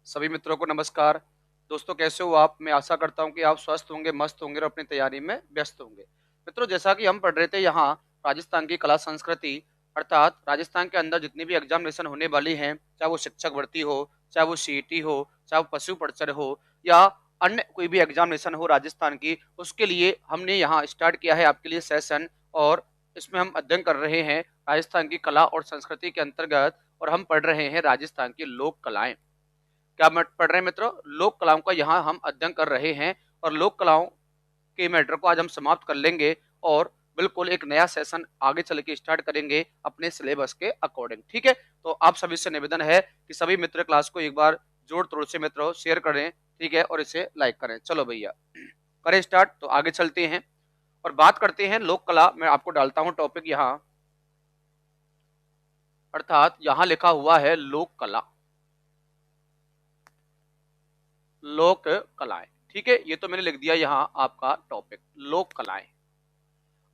सभी मित्रों को नमस्कार। दोस्तों कैसे हो आप? मैं आशा करता हूँ कि आप स्वस्थ होंगे, मस्त होंगे और अपनी तैयारी में व्यस्त होंगे। मित्रों जैसा कि हम पढ़ रहे थे यहाँ राजस्थान की कला संस्कृति अर्थात राजस्थान के अंदर जितनी भी एग्जामिनेशन होने वाली हैं, चाहे वो शिक्षक भर्ती हो, चाहे वो सीईटी हो, चाहे वो पशु परिचर हो या अन्य कोई भी एग्जामिनेशन हो राजस्थान की, उसके लिए हमने यहाँ स्टार्ट किया है आपके लिए सेशन और इसमें हम अध्ययन कर रहे हैं राजस्थान की कला और संस्कृति के अंतर्गत और हम पढ़ रहे हैं राजस्थान की लोक कलाएं। क्या पढ़ रहे हैं मित्रों? लोक कलाओं का यहाँ हम अध्ययन कर रहे हैं और लोक कलाओं के मैटर को आज हम समाप्त कर लेंगे और बिल्कुल एक नया सेशन आगे चल के स्टार्ट करेंगे अपने सिलेबस के अकॉर्डिंग। ठीक है, तो आप सभी से निवेदन है कि सभी मित्र क्लास को एक बार जोर तोड़ से मित्रों शेयर करें, ठीक है, और इसे लाइक करें। चलो भैया करें स्टार्ट, तो आगे चलते हैं और बात करते हैं लोक कला। मैं आपको डालता हूं टॉपिक यहाँ, अर्थात यहाँ लिखा हुआ है लोक कला, लोक कलाएं। ठीक है, ये तो मैंने लिख दिया यहाँ आपका टॉपिक लोक कलाएं।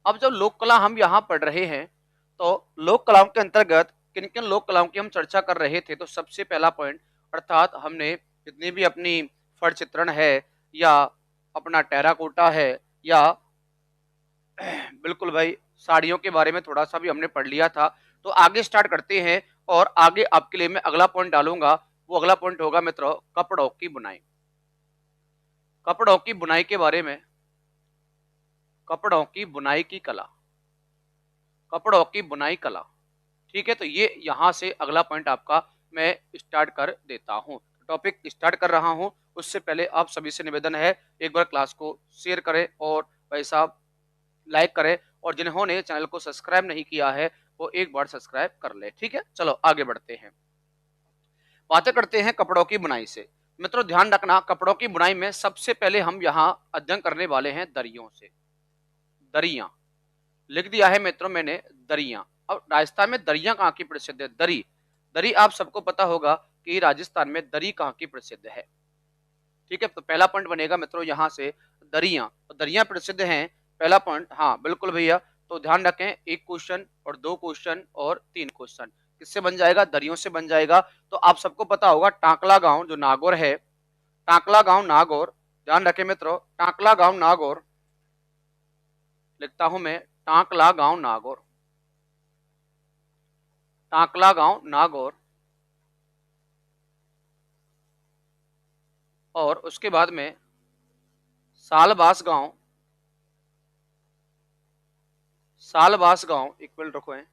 अब जब लोक कला हम यहाँ पढ़ रहे हैं तो लोक कलाओं के अंतर्गत किन किन लोक कलाओं की हम चर्चा कर रहे थे, तो सबसे पहला पॉइंट अर्थात हमने जितनी भी अपनी फट चित्रण है या अपना टेराकोटा है या बिल्कुल भाई साड़ियों के बारे में थोड़ा सा भी हमने पढ़ लिया था। तो आगे स्टार्ट करते हैं और आगे आपके लिए मैं अगला पॉइंट डालूंगा। वो अगला पॉइंट होगा मित्रों कपड़ों की बुनाई। कपड़ों की बुनाई के बारे में, कपड़ों की बुनाई की कला, कपड़ों की बुनाई कला। ठीक है, तो ये यहाँ से अगला पॉइंट आपका मैं स्टार्ट कर देता हूँ, टॉपिक स्टार्ट कर रहा हूँ। उससे पहले आप सभी से निवेदन है एक बार क्लास को शेयर करें और भाई साहब लाइक करें और जिन्होंने चैनल को सब्सक्राइब नहीं किया है वो एक बार सब्सक्राइब कर ले। ठीक है, चलो आगे बढ़ते हैं, बातें करते हैं कपड़ों की बुनाई से। मित्रों ध्यान रखना, कपड़ों की बुनाई में सबसे पहले हम यहाँ अध्ययन करने वाले हैं दरियों से। दरियां लिख दिया है मित्रों मैंने, दरियां। अब राजस्थान में दरियां कहाँ की प्रसिद्ध है? दरी, दरी आप सबको पता होगा कि राजस्थान में दरी कहाँ की प्रसिद्ध है। ठीक है, तो पहला पॉइंट बनेगा मित्रों यहाँ से दरियां, तो दरियां प्रसिद्ध हैं। पहला पॉइंट, हाँ बिल्कुल भैया। तो ध्यान रखें, एक क्वेश्चन और दो क्वेश्चन और तीन क्वेश्चन किससे बन जाएगा? दरियों से बन जाएगा। तो आप सबको पता होगा टाकला गांव जो नागौर है, टाकला गांव नागौर, ध्यान रखें मित्रों टाकला गांव नागौर, लिखता हूं मैं टाकला गांव नागौर, टाकला गांव नागौर। और उसके बाद में सालबास गांव, सालबास गांव, एक मिनट रखो है,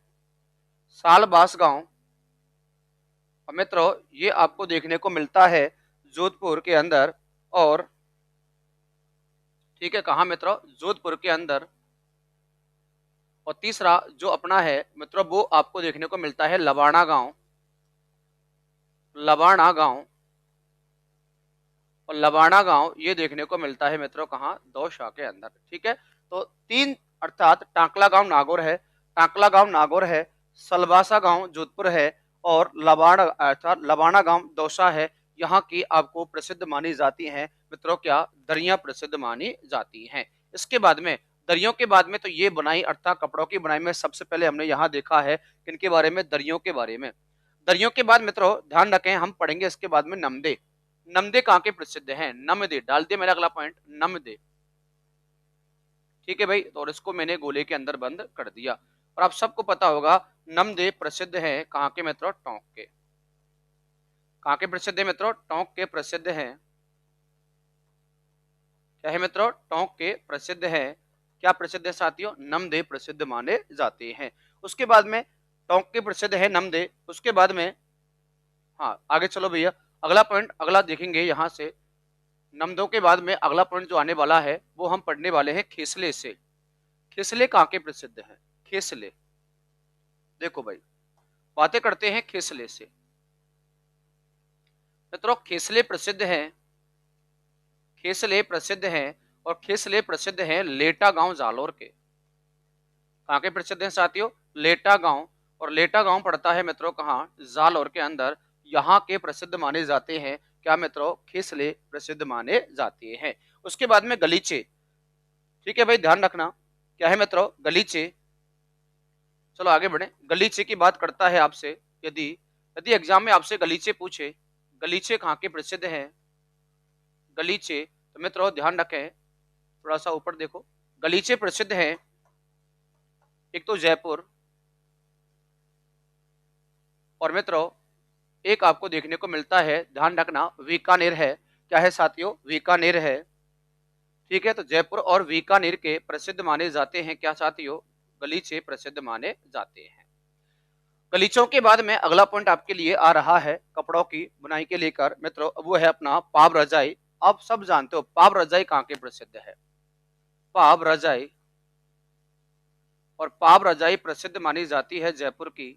सालबास गांव। मित्रों ये आपको देखने को मिलता है जोधपुर के अंदर, और ठीक है कहा मित्रों? जोधपुर के अंदर। और तीसरा जो अपना है मित्रों वो आपको देखने को मिलता है लबाणा गांव, लबाणा गांव। और लबाणा गांव ये देखने को मिलता है मित्रों कहाँ? दौसा के अंदर। ठीक है, तो तीन अर्थात टाकला गांव नागौर है, टाकला गांव नागौर है, सलबासा गांव जोधपुर है और लबाणा अर्थात लबाणा गांव दौसा है। यहाँ की आपको प्रसिद्ध मानी जाती हैं मित्रों क्या? दरियां प्रसिद्ध मानी जाती हैं। इसके बाद में दरियों के बाद में तो ये बुनाई अर्थात कपड़ों की बुनाई में सबसे पहले हमने यहाँ देखा है किनके बारे में? दरियों के बारे में। दरियों के बाद मित्रों ध्यान रखें हम पढ़ेंगे इसके बाद में नमदे। नमदे कहाँ के प्रसिद्ध हैं? नमदे डाल दिया मैंने अगला पॉइंट, नमदे। ठीक है भाई, तो और इसको मैंने गोले के अंदर बंद कर दिया। और आप सबको पता होगा नमदे प्रसिद्ध है कहाँ के मित्रों? टोंक के। कहाँ के प्रसिद्ध है मित्रों? टोंक के प्रसिद्ध हैं। क्या है मित्रों? टोंक के प्रसिद्ध है। क्या प्रसिद्ध है साथियों? नमदे प्रसिद्ध माने जाते हैं। उसके बाद में टोंक के प्रसिद्ध है नमदे। उसके बाद में हाँ आगे चलो भैया, अगला पॉइंट अगला देखेंगे यहाँ से। नमदों के बाद में अगला पॉइंट जो आने वाला है वो हम पढ़ने वाले हैं खेसले से। खेसले कहाँ के प्रसिद्ध हैं? खेसले, देखो भाई बातें करते हैं खेसले से। मित्रों खेसले प्रसिद्ध हैं, खेसले प्रसिद्ध हैं और खेसले प्रसिद्ध हैं लेटा गांव जालोर के। कहाँ के प्रसिद्ध हैं साथियों? लेटा गांव। और लेटा गांव पड़ता है मित्रों कहाँ? जालोर के अंदर। यहाँ के प्रसिद्ध माने जाते हैं क्या मित्रों? खेसले प्रसिद्ध माने जाते हैं। उसके बाद में गलीचे। ठीक है भाई ध्यान रखना, क्या है मित्रों? गलीचे। चलो आगे बढ़े, गलीचे की बात करता है आपसे। यदि यदि एग्जाम में आपसे गलीचे पूछे, गलीचे कहाँ के प्रसिद्ध हैं? गलीचे, तो मित्रों ध्यान रखें, थोड़ा सा ऊपर देखो, गलीचे प्रसिद्ध हैं एक तो जयपुर, और मित्रों एक आपको देखने को मिलता है, ध्यान रखना, बीकानेर है। क्या है साथियों? बीकानेर है। ठीक है, तो जयपुर और बीकानेर के प्रसिद्ध माने जाते हैं क्या साथियों? गलीचे प्रसिद्ध माने जाते हैं। गलीचों के बाद में अगला पॉइंट आपके लिए आ रहा है कपड़ों की बुनाई के लेकर मित्रों, वो है अपना पाव रजाई। आप सब जानते हो पाव रजाई कहाँ के प्रसिद्ध है? पाव रजाई, और पाव रजाई प्रसिद्ध मानी जाती है जयपुर की।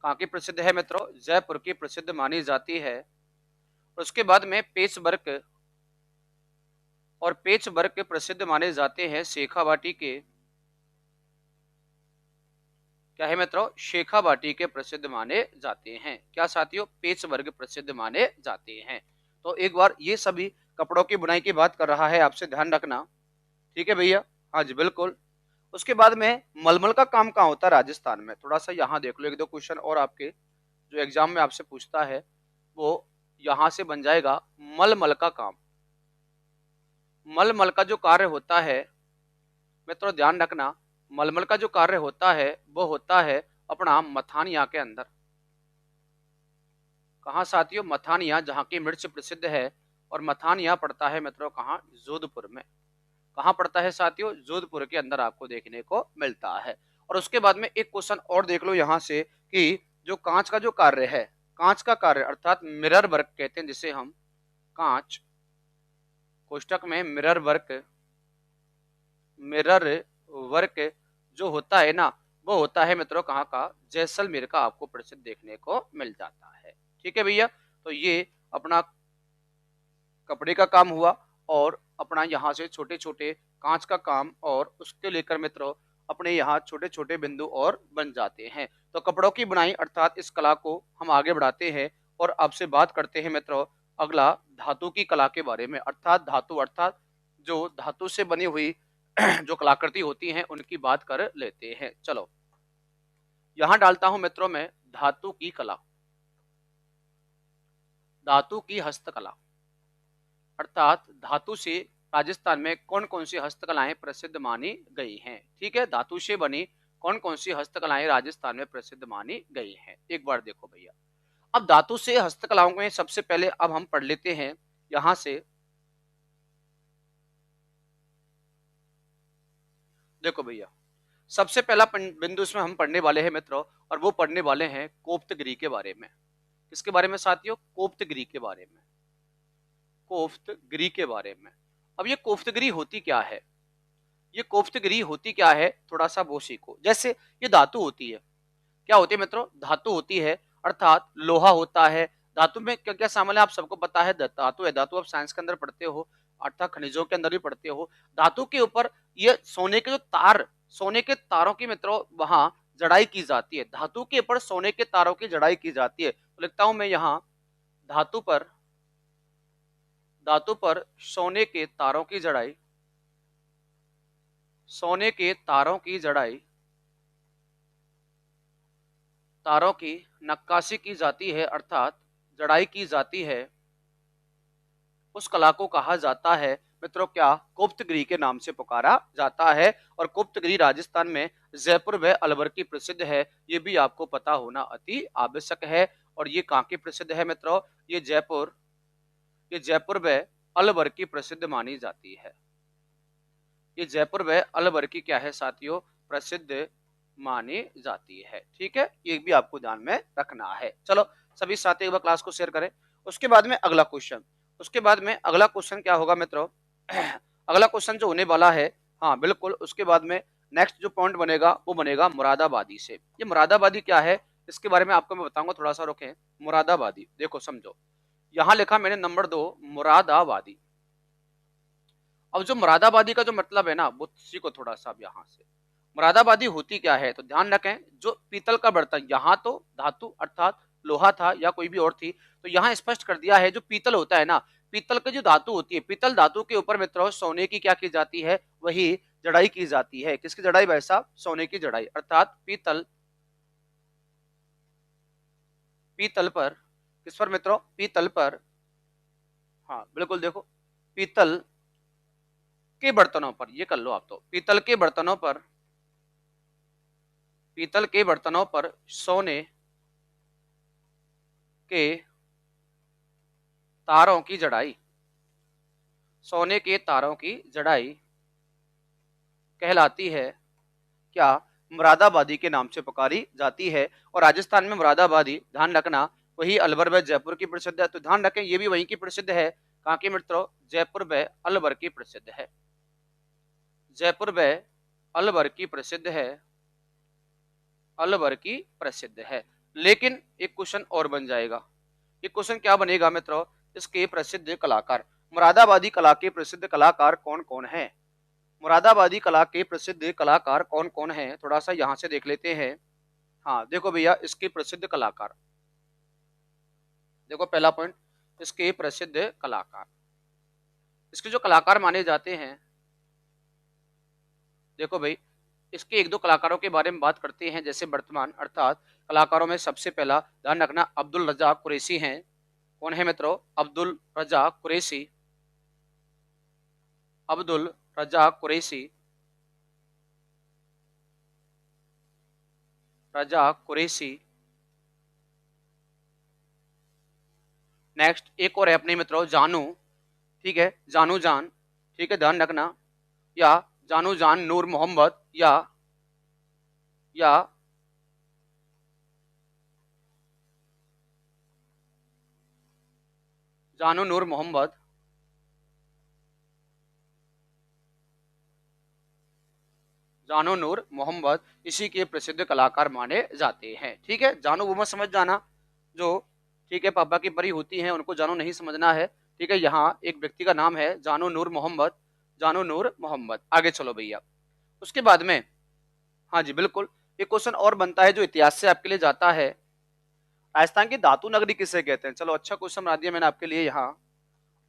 कहाँ की प्रसिद्ध है मित्रों? जयपुर की प्रसिद्ध मानी जाती है। उसके बाद में पेच वर्क, और पेच वर्क प्रसिद्ध माने जाते हैं शेखावाटी के। क्या है मित्रों? शेखावाटी के प्रसिद्ध माने जाते हैं। क्या साथियों? पेच वर्ग प्रसिद्ध माने जाते हैं। तो एक बार ये सभी कपड़ों की बुनाई की बात कर रहा है, आपसे ध्यान रखना। ठीक है भैया? हाँ जी बिल्कुल। उसके बाद में मलमल का काम कहाँ होता है? राजस्थान में। थोड़ा सा यहाँ देख लो, एक दो क्वेश्चन और आपके जो एग्जाम में आपसे पूछता है वो यहाँ से बन जाएगा। मलमल का काम, मलमल का जो कार्य होता है मित्रों ध्यान रखना, मलमल का जो कार्य होता है वो होता है अपना मथानिया के अंदर। कहाँ साथियों? मथानिया, जहाँ की मिर्च प्रसिद्ध है। और मथानिया पड़ता है मित्रों कहाँ? जोधपुर में। कहाँ पड़ता है साथियों? जोधपुर के अंदर आपको देखने को मिलता है। और उसके बाद में एक क्वेश्चन और देख लो यहाँ से कि जो कांच का जो कार्य है, कांच का कार्य अर्थात मिरर वर्क कहते हैं जिसे हम, कांच कोष्टक में मिरर वर्क, मिरर वर्क जो होता है ना, वो होता है मित्रों कहाँ का? जैसलमेर का आपको प्रसिद्ध देखने को मिल जाता है। ठीक है भैया? तो ये अपना कपड़े का काम हुआ, और अपना यहाँ से छोटे छोटे कांच का काम, और उसके लेकर मित्रों अपने यहाँ छोटे छोटे बिंदु और बन जाते हैं। तो कपड़ों की बुनाई अर्थात इस कला को हम आगे बढ़ाते हैं, और आपसे बात करते हैं मित्रों अगला धातु की कला के बारे में। अर्थात धातु, अर्थात जो धातु से बनी हुई जो कलाकृति होती हैं उनकी बात कर लेते हैं। चलो यहाँ डालता हूं मित्रों में धातु की कला, धातु की हस्तकला, अर्थात धातु से राजस्थान में कौन कौन सी हस्तकलाएं प्रसिद्ध मानी गई हैं। ठीक है, धातु से बनी कौन कौन सी हस्तकलाएं राजस्थान में प्रसिद्ध मानी गई हैं। एक बार देखो भैया, अब धातु से हस्तकलाओं में सबसे पहले अब हम पढ़ लेते हैं यहां से। देखो भैया, सबसे पहला बिंदु इसमें हम पढ़ने वाले हैं मित्रों, और वो पढ़ने वाले हैं कोप्तगिरी के बारे में। किसके बारे में साथियों? कोप्तगिरी के बारे में, कोफ्तगिरी के बारे में। अब ये कोफ्तगिरी होती क्या है? ये कोफ्तगिरी होती क्या है, थोड़ा सा वो सीखो। जैसे ये धातु होती है, क्या होती है मित्रों? धातु होती है, अर्थात लोहा होता है। धातु में क्या क्या शामिल है आप सबको पता है, धातु है, धातु आप साइंस के अंदर पढ़ते हो, अर्थात खनिजों के अंदर भी पढ़ते हो। धातु के ऊपर ये सोने के जो तार, सोने के तारों की मित्रों वहां जड़ाई की जाती है। धातु के ऊपर सोने के तारों की जड़ाई की जाती है। तो लिखता हूं मैं यहाँ, धातु पर, धातु पर सोने के तारों की जड़ाई, सोने के तारों की जड़ाई, तारों की नक्काशी की जाती है, अर्थात जड़ाई की जाती है। उस कला को कहा जाता है मित्रों क्या? कोप्तगिरी के नाम से पुकारा जाता है। और कोप्तगिरी राजस्थान में जयपुर व अलवर की प्रसिद्ध है, ये भी आपको पता होना अति आवश्यक है। और ये कहाँ की प्रसिद्ध है मित्रों? ये जयपुर, ये जयपुर व अलवर की प्रसिद्ध मानी जाती है। ये जयपुर व अलवर की क्या है साथियों? प्रसिद्ध मानी जाती है। ठीक है, ये भी आपको ध्यान में रखना है। चलो सभी साथी एक बार क्लास को शेयर करें। उसके बाद में अगला क्वेश्चन, उसके बाद में अगला क्वेश्चन क्या होगा मित्रों? अगला क्वेश्चन जो होने वाला है, हाँ बिल्कुल, उसके बाद में नेक्स्ट जो पॉइंट बनेगा वो बनेगा मुरादाबादी से। ये मुरादाबादी क्या है इसके बारे में आपको मैं बताऊंगा, थोड़ा सा रुकें। मुरादाबादी देखो समझो, यहां लिखा मैंने नंबर 2 मुरादाबादी। अब जो मुरादाबादी का जो मतलब है ना वो सीखो थोड़ा सा। अब यहाँ से मुरादाबादी होती क्या है तो ध्यान रखें, जो पीतल का बर्तन, यहाँ तो धातु अर्थात लोहा था या कोई भी और थी, तो यहाँ स्पष्ट कर दिया है जो पीतल होता है ना, पीतल की जो धातु होती है, पीतल धातु के ऊपर मित्रों सोने की क्या की जाती है? वही जड़ाई की जाती है। किसकी जड़ाई भाई साहब? सोने की जड़ाई, अर्थात पीतल, पीतल पर किस पर मित्रों? पीतल पर। हाँ बिल्कुल, देखो पीतल के बर्तनों पर, ये कर लो आप, तो पीतल के बर्तनों पर, पीतल के बर्तनों पर सोने के तारों की जड़ाई, सोने के तारों की जड़ाई कहलाती है क्या? मुरादाबादी के नाम से पुकारी जाती है। और राजस्थान में मुरादाबादी, ध्यान रखना, वही अलवर व जयपुर की प्रसिद्ध है, तो ध्यान रखें ये भी वहीं की प्रसिद्ध है। कहाँ की मित्रों? जयपुर व अलवर की प्रसिद्ध है, जयपुर व अलवर की प्रसिद्ध है, अलवर की प्रसिद्ध है। लेकिन एक क्वेश्चन और बन जाएगा, ये क्वेश्चन क्या बनेगा मित्रों? इसके प्रसिद्ध कलाकार, मुरादाबादी कला के प्रसिद्ध कलाकार कौन कौन है? मुरादाबादी कला के प्रसिद्ध कलाकार कौन कौन है, थोड़ा सा यहां से देख लेते हैं। हाँ देखो भैया, इसके प्रसिद्ध कलाकार, देखो पहला पॉइंट, इसके प्रसिद्ध कलाकार, इसके जो कलाकार माने जाते हैं, देखो भाई इसके एक दो कलाकारों के बारे में बात करते हैं। जैसे वर्तमान अर्थात कलाकारों में सबसे पहला, ध्यान रखना, अब्दुल रज़ाक कुरैशी हैं। कौन है मित्रों? अब्दुल रज़ाक कुरैशी, अब्दुल रज़ाक कुरैशी, रज़ाक कुरैशी। नेक्स्ट एक और है अपने मित्रों, जानू, ठीक है, जानू जान, ठीक है, ध्यान रखना, या जानू जान नूर मोहम्मद, या जानू नूर मोहम्मद, जानू नूर मोहम्मद इसी के प्रसिद्ध कलाकार माने जाते हैं। ठीक है, जानू वो मत समझ जाना जो, ठीक है, पापा की परी होती हैं, उनको जानू नहीं समझना है। ठीक है, यहाँ एक व्यक्ति का नाम है जानू नूर मोहम्मद, जानू नूर मोहम्मद। आगे चलो भैया, उसके बाद में, हाँ जी बिल्कुल, एक क्वेश्चन और बनता है जो इतिहास से आपके लिए जाता है। राजस्थान की धातु नगरी किसे कहते हैं? चलो अच्छा क्वेश्चन बना दिया मैंने आपके लिए यहाँ।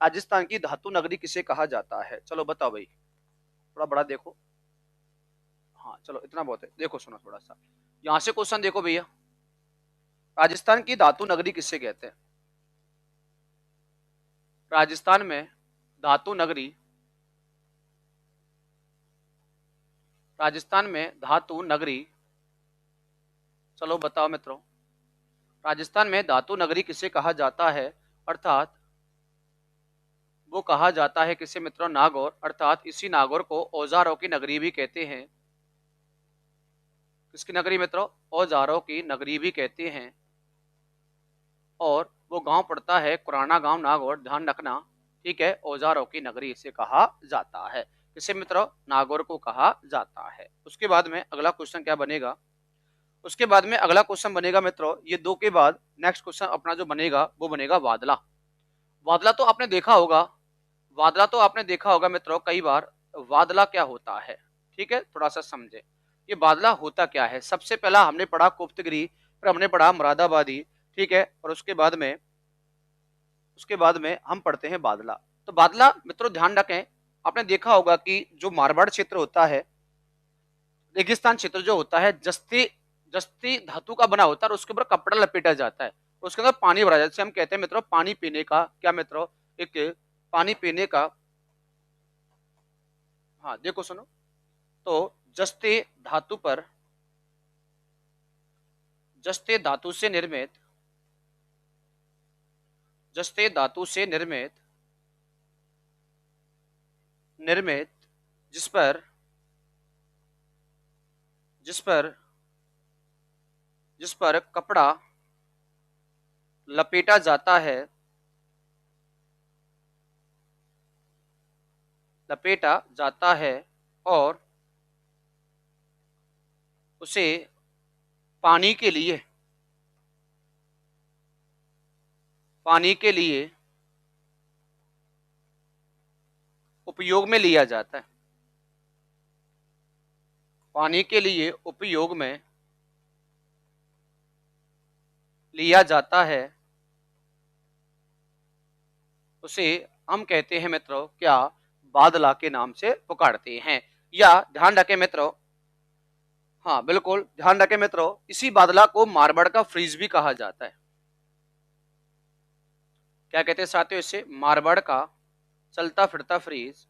राजस्थान की धातु नगरी किसे कहा जाता है? चलो बताओ भाई, थोड़ा बड़ा देखो। हाँ चलो इतना बहुत है, देखो सुनो थोड़ा सा, यहाँ से क्वेश्चन देखो भैया, राजस्थान की धातु नगरी किसे कहते हैं? राजस्थान में धातु नगरी, राजस्थान में धातु नगरी, चलो बताओ मित्रों, राजस्थान में धातु नगरी किसे कहा जाता है? अर्थात वो कहा जाता है किसे मित्रों? नागौर, अर्थात इसी नागौर को औजारों की नगरी भी कहते हैं। किसकी नगरी मित्रों? औजारों की नगरी भी कहते हैं। और वो गांव पड़ता है कुराना गांव नागौर, ध्यान रखना, ठीक है, औजारों की नगरी इसे कहा जाता है। किसे मित्रों? नागौर को कहा जाता है। उसके बाद में अगला क्वेश्चन क्या बनेगा? उसके बाद में अगला क्वेश्चन बनेगा मित्रों, ये दो के बाद नेक्स्ट क्वेश्चन अपना जो बनेगा वो बनेगा वादला। वादला तो आपने देखा होगा, वादला तो आपने देखा होगा मित्रों कई बार। वादला क्या होता है? ठीक है, थोड़ा सा समझे ये वादला होता क्या है। सबसे पहला हमने पढ़ा कोप्तगिरी, फिर हमने पढ़ा मुरादाबादी, ठीक है, और उसके बाद में हम पढ़ते हैं बादला। तो बादला मित्रों ध्यान रखें, आपने देखा होगा कि जो मारवाड़ क्षेत्र होता है, रेगिस्तान क्षेत्र जो होता है, जस्ती जस्ती धातु का बना होता है और उसके ऊपर कपड़ा लपेटा जाता है, उसके अंदर पानी भरा जाता है, जिसे हम कहते हैं मित्रों पानी पीने का, क्या मित्रों? एक पानी पीने का, हाँ देखो सुनो, तो जस्ते धातु पर, जस्ते धातु से निर्मित, जस्ते धातु से निर्मित, निर्मित जिस पर, जिस पर, जिस पर कपड़ा लपेटा जाता है, लपेटा जाता है, और उसे पानी के लिए, पानी के लिए उपयोग में लिया जाता है, पानी के लिए उपयोग में लिया जाता है, उसे हम कहते हैं मित्रों क्या? बादला के नाम से पुकारते हैं। या ध्यान रखें मित्रों, हाँ बिल्कुल ध्यान रखें मित्रों, इसी बादला को मारवाड़ का फ्रीज भी कहा जाता है। क्या कहते हैं साथियों इसे? मारवाड़ का चलता फिरता फ्रिज।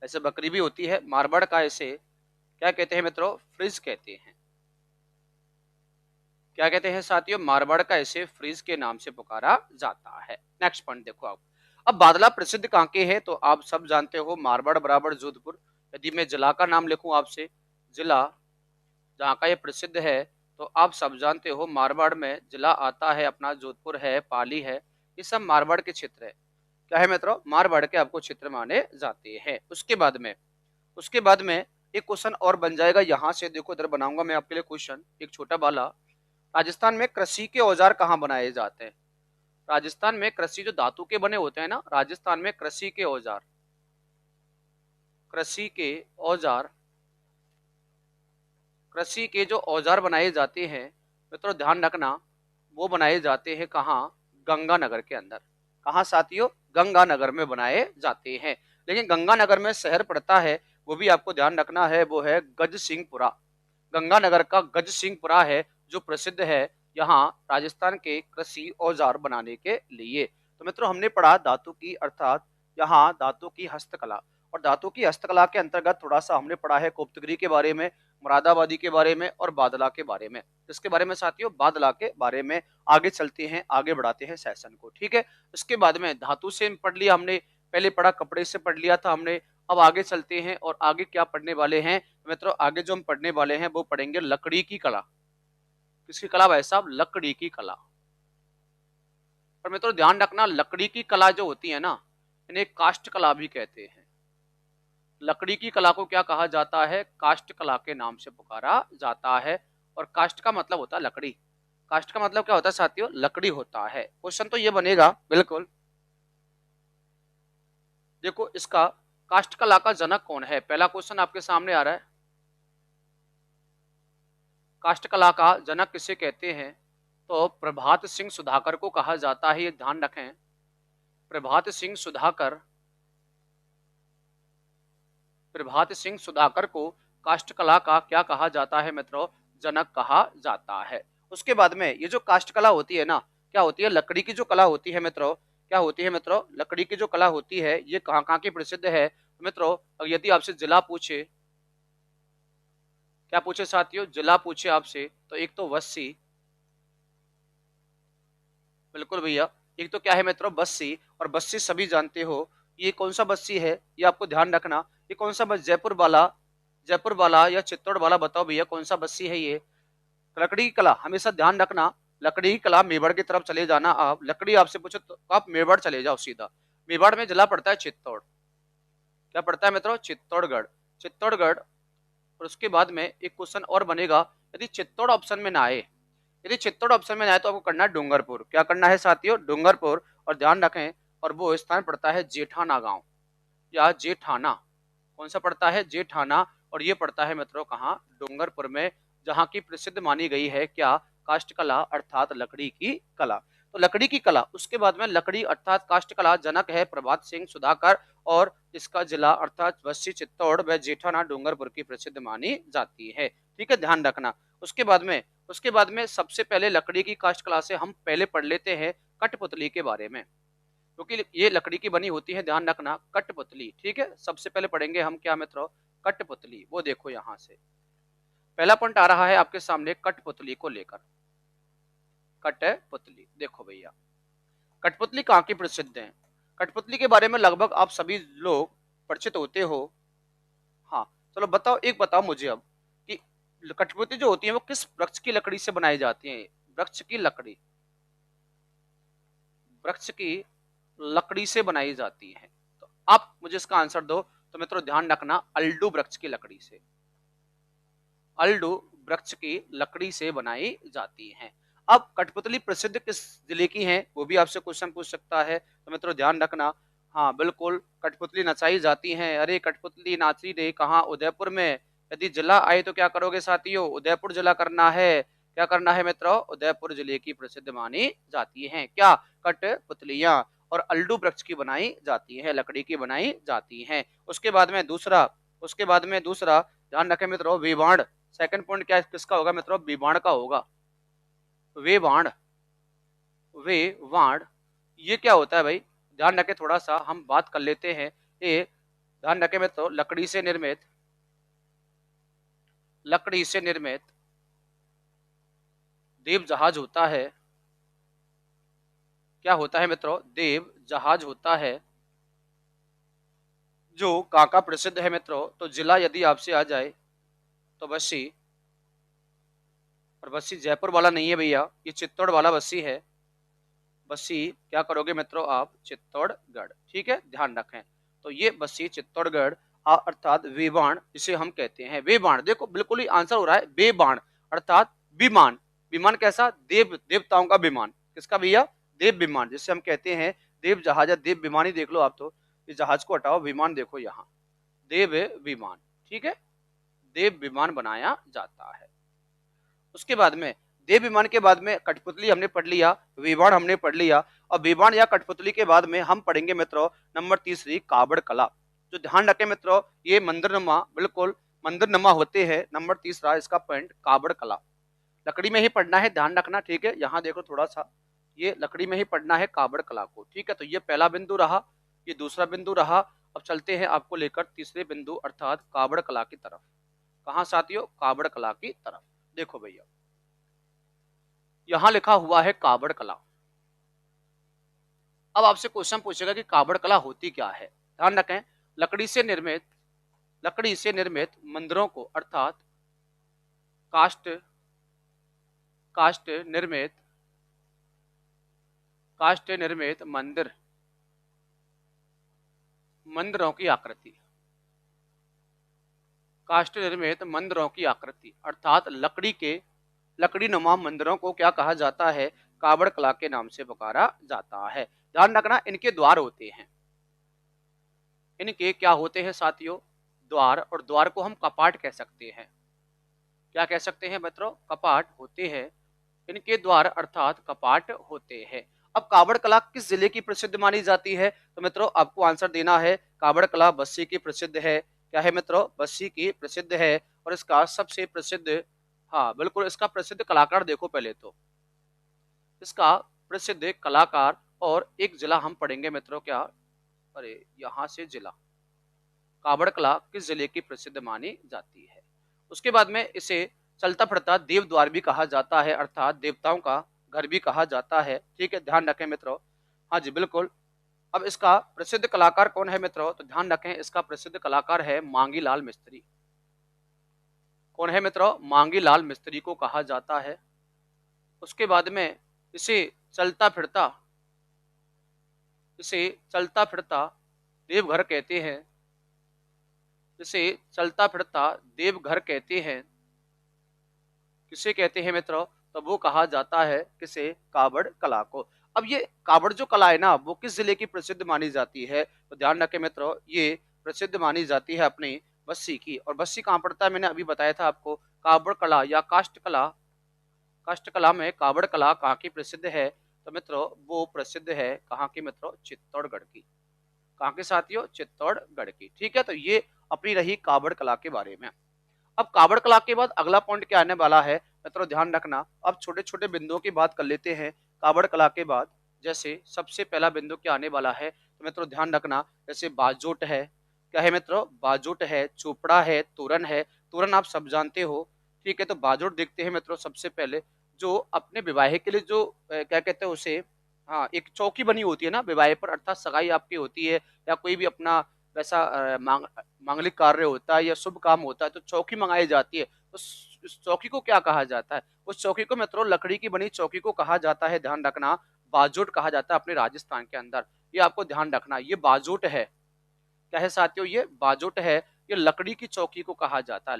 ऐसे बकरी भी होती है। मारवाड़ का इसे क्या कहते हैं मित्रों? फ्रिज कहते हैं। क्या कहते हैं साथियों? मारवाड़ का इसे फ्रिज के नाम से पुकारा जाता है। नेक्स्ट पॉइंट देखो आप। अब बादला प्रसिद्ध कहाँ के है? तो आप सब जानते हो मारवाड़ बराबर जोधपुर। यदि मैं जिला का नाम लिखूं आपसे, जिला जहाँ का ये प्रसिद्ध है, तो आप सब जानते हो मारवाड़ में जिला आता है अपना जोधपुर है, पाली है, ये सब मारवाड़ के क्षेत्र है। क्या है मित्रों? मारवाड़ के आपको क्षेत्र माने जाते हैं। उसके बाद में एक क्वेश्चन और बन जाएगा यहाँ से। देखो इधर बनाऊंगा मैं आपके लिए क्वेश्चन एक छोटा वाला। राजस्थान में कृषि के औजार कहाँ बनाए जाते हैं? राजस्थान में कृषि जो धातु के बने होते हैं ना, राजस्थान में कृषि के औजार कृषि के जो औजार बनाए जाते हैं मित्रों, ध्यान रखना, वो बनाए जाते हैं कहाँ? गंगानगर के अंदर। कहाँ साथियों? गंगानगर में बनाए जाते हैं। लेकिन गंगानगर में शहर पड़ता है, वो भी आपको ध्यान रखना है, वो है गज सिंहपुरा। गंगानगर का गज सिंहपुरा है जो प्रसिद्ध है यहाँ राजस्थान के कृषि औजार बनाने के लिए। तो मित्रों हमने पढ़ा धातु की, अर्थात यहाँ धातु की हस्तकला, और धातु की हस्तकला के अंतर्गत थोड़ा सा हमने पढ़ा है कोप्तगिरी के बारे में, मुरादाबादी के बारे में और बादला के बारे में। इसके बारे में साथियों, बादला के बारे में आगे चलते हैं, आगे बढ़ाते हैं सेशन को, ठीक है। उसके बाद में धातु से पढ़ लिया हमने, पहले पढ़ा कपड़े से पढ़ लिया था हमने। अब आगे चलते हैं और आगे क्या पढ़ने वाले हैं मित्रों? आगे जो हम पढ़ने वाले हैं वो पढ़ेंगे लकड़ी की कला। किसकी कला भाई साहब? लकड़ी की कला। और मित्रों ध्यान रखना, लकड़ी की कला जो होती है ना, इन्हें काष्ठ कला भी कहते हैं। लकड़ी की कला को क्या कहा जाता है? काष्ठ कला के नाम से पुकारा जाता है। और काष्ठ का मतलब होता है लकड़ी। काष्ठ का मतलब क्या होता है साथियों? लकड़ी होता है। क्वेश्चन तो ये बनेगा बिल्कुल। देखो इसका काष्ठ कला का जनक कौन है? पहला क्वेश्चन आपके सामने आ रहा है। काष्ठ कला का जनक किसे कहते हैं? तो प्रभात सिंह सुधाकर को कहा जाता है, ये ध्यान रखें। प्रभात सिंह सुधाकर को काष्ठ कला का क्या कहा जाता है मित्रों? जनक कहा जाता है। उसके बाद में ये जो काष्ठ कला होती है ना, क्या होती है? लकड़ी की जो कला होती है मित्रों, क्या होती है मित्रों? लकड़ी की जो कला होती है ये कहाँ कहाँ की प्रसिद्ध है मित्रों? यदि आपसे जिला पूछे, क्या पूछे साथियों? जिला पूछे आपसे, तो एक तो वस्सी, बिल्कुल भैया, एक तो क्या है मित्रों? बस्सी। और बस्सी सभी जानते हो, ये कौन सा बस्सी है ये आपको ध्यान रखना। ये कौन सा बस? जयपुर वाला या चित्तौड़ वाला? बताओ भैया कौन सा बस्सी है ये? लकड़ी की कला हमेशा ध्यान रखना, लकड़ी की कला मेवाड़ की तरफ चले जाना। आप लकड़ी आपसे पूछो तो आप मेवाड़ चले जाओ सीधा। मेवाड़ में जिला पड़ता है चित्तौड़। क्या पड़ता है मित्रों? चित्तौड़गढ़। और उसके बाद में एक क्वेश्चन और बनेगा, यदि चित्तौड़ ऑप्शन में ना आए, यदि चित्तौड़ ऑप्शन में ना आए तो आपको करना है डूंगरपुर। क्या करना है साथियों? डूंगरपुर। और ध्यान रखें, और वो स्थान पड़ता है जेठाना गांव या जेठाना। कौन सा पड़ता है? जेठाना। और ये पड़ता है मित्रों कहाँ? डूंगरपुर में, जहाँ की प्रसिद्ध मानी गई है क्या? काष्ठ कला अर्थात लकड़ी की कला। तो लकड़ी की कला, उसके बाद में लकड़ी अर्थात काष्ठ कला जनक है प्रभात सिंह सुधाकर, और इसका जिला अर्थात वस्सी चित्तौड़ व जेठाना डूंगरपुर की प्रसिद्ध मानी जाती है। ठीक है, ध्यान रखना। उसके बाद में सबसे पहले लकड़ी की काष्ठ कला से हम पहले पढ़ लेते हैं कठपुतली के बारे में, क्योंकि ये लकड़ी की बनी होती है, ध्यान रखना, कठपुतली। ठीक है, सबसे पहले पढ़ेंगे हम क्या मित्रों? कठपुतली। वो देखो यहां से पहला पॉइंट आ रहा है आपके सामने कठपुतली को लेकर। कठपुतली देखो भैया, कठपुतली कहाँ की प्रसिद्ध है? कठपुतली के बारे में लगभग आप सभी लोग परिचित होते हो। हाँ, चलो बताओ, एक बताओ मुझे अब कि कठपुतली जो होती है वो किस वृक्ष की लकड़ी से बनाई जाती है? वृक्ष की लकड़ी से बनाई जाती है। तो आप मुझे इसका आंसर दो। तो मित्रों ध्यान रखना, अल्डू वृक्ष की लकड़ी से, अल्डू वृक्ष की लकड़ी से बनाई जाती है। अब कठपुतली प्रसिद्ध किस जिले की है, वो भी आपसे क्वेश्चन पूछ सकता है। तो मित्रों ध्यान रखना, हाँ बिल्कुल, कठपुतली नचाई जाती है। अरे कठपुतली नाची रे कहाँ? उदयपुर में। यदि जिला आए तो क्या करोगे साथियों? उदयपुर जिला करना है। क्या करना है मित्रों? उदयपुर जिले की प्रसिद्ध मानी जाती है क्या? कठपुतलियां। और अल्डू वृक्ष की बनाई जाती है, लकड़ी की बनाई जाती है। उसके बाद में दूसरा ध्यान रखें मित्रों, विवाण। सेकंड पॉइंट क्या किसका होगा मित्रों? विवाण का होगा। वेवाण वे वाण, ये क्या होता है भाई, ध्यान रखें, थोड़ा सा हम बात कर लेते हैं। ये ध्यान रखें मित्रों, लकड़ी से निर्मित देव जहाज होता है। क्या होता है मित्रों, देव जहाज होता है, जो कहाँ का प्रसिद्ध है मित्रों, तो जिला यदि आपसे आ जाए तो बस्सी, और बस्सी जयपुर वाला नहीं है भैया, ये चित्तौड़ वाला बस्सी है। बस्सी क्या करोगे मित्रों आप, चित्तौड़गढ़, ठीक है, ध्यान रखें। तो ये बस्सी चित्तौड़गढ़ अर्थात वेबाण जिसे हम कहते हैं। वेबाण देखो बिल्कुल ही आंसर हो रहा है, वेबाण अर्थात विमान। विमान कैसा, देव देवताओं का विमान, किसका भैया, देव विमान, जिसे हम कहते हैं देव जहाज या देव विमान ही देख लो आप। तो इस जहाज को हटाओ, विमान देखो यहाँ, देव विमान, ठीक है, देव विमान बनाया जाता है। उसके बाद में देव विमान के बाद में कठपुतली हमने पढ़ लिया, विमान हमने पढ़ लिया, और विमान या कठपुतली के बाद में हम पढ़ेंगे मित्रों नंबर तीसरी कावड़ कला। जो ध्यान रखें मित्रों, ये मंदिरनुमा, बिल्कुल मंदिरनुमा होते हैं। नंबर तीसरा इसका पॉइंट कावड़ कला, लकड़ी में ही पढ़ना है, ध्यान रखना, ठीक है। यहाँ देखो थोड़ा सा, ये लकड़ी में ही पढ़ना है कावड़ कला को, ठीक है। तो ये पहला बिंदु रहा, ये दूसरा बिंदु रहा। अब चलते हैं आपको लेकर तीसरे बिंदु अर्थात कावड़ कला की तरफ। कहाँ साथियों, कावड़ कला की तरफ। देखो भैया, यहां लिखा हुआ है कावड़ कला। अब आपसे क्वेश्चन पूछेगा कि कावड़ कला होती क्या है। ध्यान रखें, लकड़ी से निर्मित मंदिरों को अर्थात काष्ठ काष्ठ निर्मित मंदिरों की आकृति, काष्ठ निर्मित मंदिरों की आकृति अर्थात लकड़ी नुमा मंदिरों को क्या कहा जाता है, कावड़ कला के नाम से पुकारा जाता है। ध्यान रखना, इनके द्वार होते हैं, इनके क्या होते हैं साथियों, द्वार, और द्वार को हम कपाट कह सकते हैं। क्या कह सकते हैं मित्रों, कपाट होते हैं, इनके द्वार अर्थात कपाट होते हैं। अब कावड़ कला किस जिले की प्रसिद्ध मानी जाती है, तो मित्रों आपको आंसर देना है, कावड़ कला बस्सी की प्रसिद्ध है। क्या है मित्रों, बस्सी की प्रसिद्ध है, और इसका सबसे प्रसिद्ध, हाँ बिल्कुल, इसका प्रसिद्ध कलाकार देखो पहले तो, इसका प्रसिद्ध कलाकार, और एक जिला हम पढ़ेंगे मित्रों, क्या, अरे यहाँ से जिला, कावड़ कला किस जिले की प्रसिद्ध मानी जाती है। उसके बाद में इसे चलता फिरता देव द्वार भी कहा जाता है, अर्थात देवताओं का घर भी कहा जाता है, ठीक है, ध्यान रखें मित्रों। हाँ जी बिल्कुल। अब इसका प्रसिद्ध कलाकार कौन है मित्रों, तो ध्यान रखें, इसका प्रसिद्ध कलाकार है मांगी लाल मिस्त्री। कौन है मित्रों, मांगी लाल मिस्त्री को कहा जाता है। उसके बाद में इसे चलता फिरता देवघर कहते हैं, इसे चलता फिरता देवघर कहते हैं। किसे कहते हैं मित्रों, तो वो कहा जाता है किसे, कावड़ कला को। अब ये कावड़ जो कला है ना, वो किस जिले की प्रसिद्ध मानी जाती है, तो ध्यान रखें मित्रों, ये प्रसिद्ध मानी जाती है अपनी बस्सी की। और बस्सी कहाँ पड़ता है, मैंने अभी बताया था आपको, कावड़ कला या काष्ठ कला में कावड़ कला कहाँ की प्रसिद्ध है, तो मित्रों वो प्रसिद्ध है कहाँ की मित्रों, चित्तौड़गढ़ की। कहाँ के साथियों, चित्तौड़गढ़ की, ठीक है। तो ये अपनी रही कावड़ कला के बारे में। अब कावड़ कला के बाद अगला पॉइंट क्या आने वाला है मित्रों, ध्यान रखना। अब छोटे छोटे बिंदुओं की बात कर लेते हैं कावड़ कला के बाद। जैसे सबसे पहला बिंदु क्या आने वाला है, तो मित्रों ध्यान रखना, जैसे बाजोट है, क्या है मित्रों, बाजोट है, चोपड़ा है, तोरण है। तोरण आप सब जानते हो, ठीक है। तो बाजोट देखते हैं मित्रों, सबसे पहले जो अपने विवाह के लिए जो क्या कहते हैं उसे, हाँ एक चौकी बनी होती है ना विवाह पर, अर्थात सगाई आपकी होती है या कोई भी अपना वैसा मांगलिक कार्य होता है या शुभ काम होता है, तो चौकी मंगाई जाती है। तो उस चौकी को क्या कहा जाता है, उस चौकी को मित्रों लकड़ी की बनी चौकी को कहा जाता है, ध्यान रखना, बाजोट कहा जाता है अपने राजस्थान के अंदर। ये आपको ध्यान रखना, ये बाजोट है, क्या है साथियों, ये बाजोट है। ये लकड़ी की चौकी को कहा जाता है,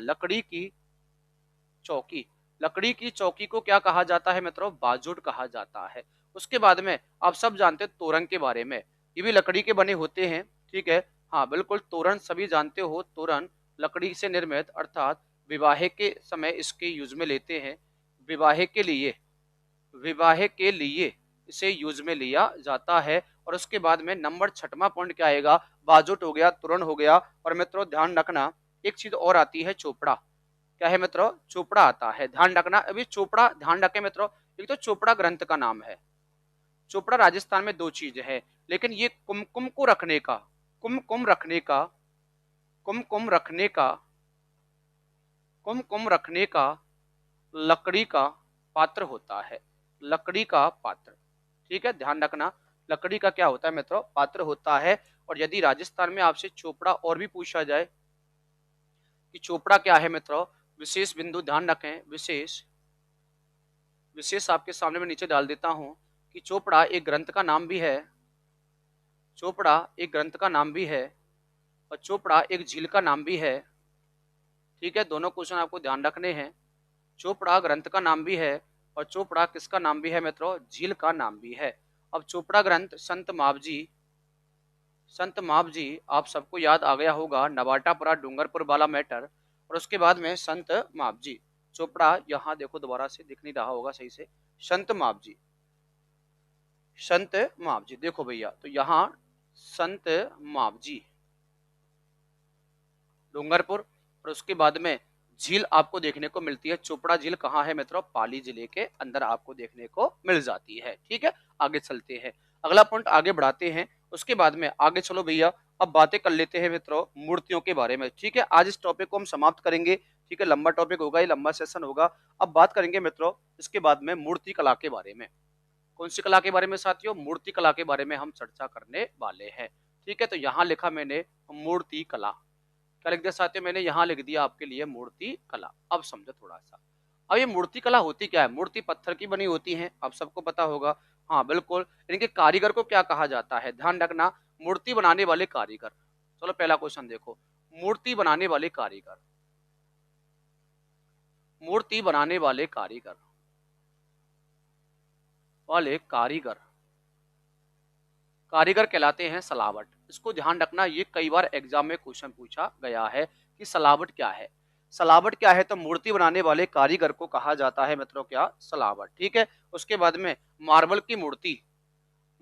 चौकी लकड़ी की चौकी को क्या कहा जाता है मित्रों, बाजोट कहा जाता है। उसके बाद में आप सब जानते हैं तोरण के बारे में, ये भी लकड़ी के बने होते हैं, ठीक है। हाँ बिल्कुल, तोरण सभी जानते हो, तोरण लकड़ी से निर्मित, अर्थात विवाह के समय इसके यूज में लेते हैं, विवाह के लिए इसे यूज में लिया जाता है। और उसके बाद में नंबर छठवां पॉइंट क्या आएगा, बाजोट हो गया, तोरण हो गया, और मित्रों ध्यान रखना एक चीज और आती है, चोपड़ा। क्या है मित्रों, चोपड़ा आता है, ध्यान रखना। अभी चोपड़ा ध्यान रखें मित्रों, एक तो चोपड़ा ग्रंथ का नाम है, चोपड़ा राजस्थान में दो चीज है, लेकिन ये कुमकुम को रखने का, कुमकुम रखने का, कुमकुम रखने का, कुमकुम रखने का लकड़ी का पात्र होता है, लकड़ी का पात्र। ठीक है, ध्यान रखना, लकड़ी का क्या होता है मित्रों, पात्र होता है। और यदि राजस्थान में आपसे चोपड़ा और भी पूछा जाए कि चोपड़ा क्या है मित्रों, विशेष बिंदु ध्यान रखें, विशेष, विशेष आपके सामने में नीचे डाल देता हूं कि चोपड़ा एक ग्रंथ का नाम भी है, चोपड़ा एक ग्रंथ का नाम भी है, और चोपड़ा एक झील का नाम भी है। ठीक है, दोनों क्वेश्चन आपको ध्यान रखने हैं। चोपड़ा ग्रंथ का नाम भी है और चोपड़ा किसका नाम भी है मित्रों, झील का नाम भी है। अब चोपड़ा ग्रंथ संत मावजी, संत मावजी आप सबको याद आ गया होगा, नवाटापुरा डूंगरपुर वाला मैटर, और उसके बाद में संत मावजी। चोपड़ा यहाँ देखो, दोबारा से दिख नहीं रहा होगा सही से, संत मावजी, संत मावजी देखो भैया, तो यहाँ संत मावजी डूंगरपुर, और उसके बाद में झील आपको देखने को मिलती है। चोपड़ा झील कहाँ है मित्रों, पाली जिले के अंदर आपको देखने को मिल जाती है। ठीक है, आगे चलते हैं, अगला पॉइंट आगे बढ़ाते हैं। उसके बाद में आगे चलो भैया, अब बातें कर लेते हैं मित्रों मूर्तियों के बारे में। ठीक है, आज इस टॉपिक को हम समाप्त करेंगे। ठीक है, लंबा टॉपिक होगा, ये लंबा सेशन होगा। अब बात करेंगे मित्रों इसके बाद में मूर्ति कला के बारे में। कौन सी कला के बारे में साथियों, मूर्ति कला के बारे में हम चर्चा करने वाले हैं। ठीक है, तो यहाँ लिखा मैंने मूर्ति कला, क्या लिख दिया साथियों, मैंने यहाँ लिख दिया आपके लिए मूर्ति कला। अब समझो थोड़ा सा, अब ये मूर्ति कला होती क्या है, मूर्ति पत्थर की बनी होती है, आप सबको पता होगा। हाँ बिल्कुल, इनके कारीगर को क्या कहा जाता है, ध्यान रखना, मूर्ति बनाने वाले कारीगर। चलो पहला क्वेश्चन देखो, मूर्ति बनाने वाले कारीगर, मूर्ति बनाने वाले कारीगर, वाले कारीगर, कारीगर कहलाते हैं सलावट। इसको ध्यान रखना, ये कई बार एग्जाम में क्वेश्चन पूछा गया है कि सलावट क्या है। सलावट क्या है, तो मूर्ति बनाने वाले कारीगर को कहा जाता है मित्रों क्या, सलावट। ठीक है, उसके बाद में मार्बल की मूर्ति,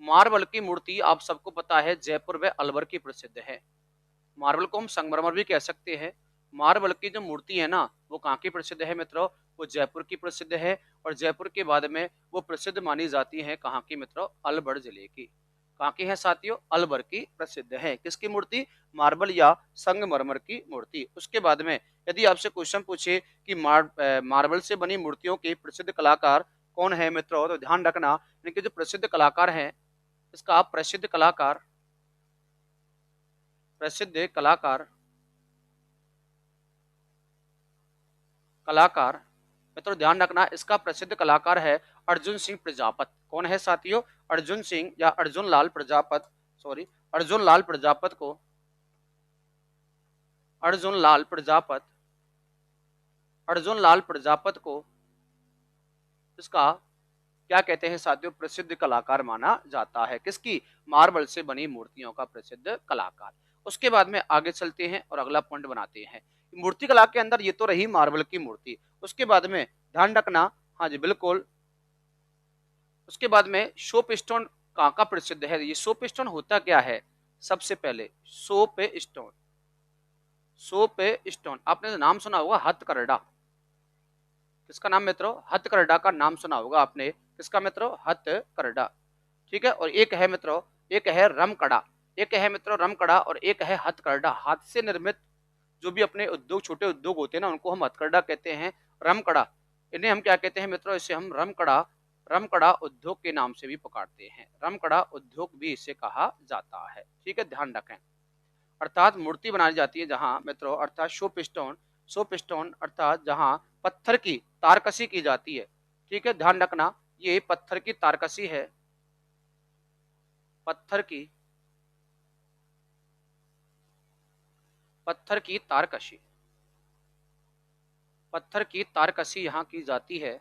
मार्बल की मूर्ति आप सबको पता है जयपुर व अलवर की प्रसिद्ध है। मार्बल को हम संगमरमर भी कह सकते हैं। मार्बल की जो मूर्ति है ना, वो कहाँ की प्रसिद्ध है मित्रों, वो जयपुर की प्रसिद्ध है। और जयपुर के बाद में वो प्रसिद्ध मानी जाती है कहाँ की मित्रों, अलवर जिले की। कहाँ की है साथियों, अलवर की प्रसिद्ध है। किसकी मूर्ति, मार्बल या संगमरमर की मूर्ति। उसके बाद में यदि आपसे क्वेश्चन पूछे कि मार्बल से बनी मूर्तियों के प्रसिद्ध कलाकार कौन है मित्रों, तो ध्यान रखना इनके जो प्रसिद्ध कलाकार हैं, इसका प्रसिद्ध कलाकार, प्रसिद्ध कलाकार, कलाकार मित्रों ध्यान रखना, इसका प्रसिद्ध कलाकार है अर्जुन सिंह प्रजापत। कौन है साथियों, अर्जुन सिंह या अर्जुन लाल प्रजापत, सॉरी अर्जुन लाल प्रजापत को, अर्जुन लाल प्रजापत, अर्जुन लाल प्रजापत को इसका क्या कहते हैं साथियों, प्रसिद्ध कलाकार माना जाता है। किसकी, मार्बल से बनी मूर्तियों का प्रसिद्ध कलाकार। उसके बाद में आगे चलते हैं और अगला पॉइंट बनाते हैं। मूर्ति कला के अंदर ये तो रही मार्बल की मूर्ति, उसके बाद में ध्यान रखना, हाँ जी बिल्कुल, उसके बाद में सोप स्टोन कहाँ का प्रसिद्ध है। ये सोप स्टोन होता क्या है, सबसे पहले सोप स्टोन, सोप स्टोन आपने नाम सुना होगा हथकरघा, किसका नाम मित्रों, हथकरघा का नाम सुना होगा आपने, किसका मित्रों, हथकरघा। ठीक है, और एक है मित्रों, एक है रमकड़ा, एक है मित्रों रमकड़ा और एक है हथकरघा। हाथ से निर्मित जो भी अपने उद्योग, छोटे उद्योग होते हैं ना, उनको हम हथकरघा कहते हैं। रमकड़ा, इन्हें हम क्या कहते हैं मित्रों, इसे हम रमकड़ा, रमकड़ा उद्योग के नाम से भी पुकारते हैं, रमकड़ा उद्योग भी इसे कहा जाता है। ठीक है, ध्यान रखें, अर्थात मूर्ति बनाई जाती है जहां मित्रों, अर्थात सोप स्टोन, सोप स्टोन अर्थात जहां पत्थर की तारकसी की जाती है। ठीक है, ध्यान रखना, ये पत्थर की तारकसी है, पत्थर की, पत्थर की तारकशी, पत्थर की तारकशी यहाँ की जाती है,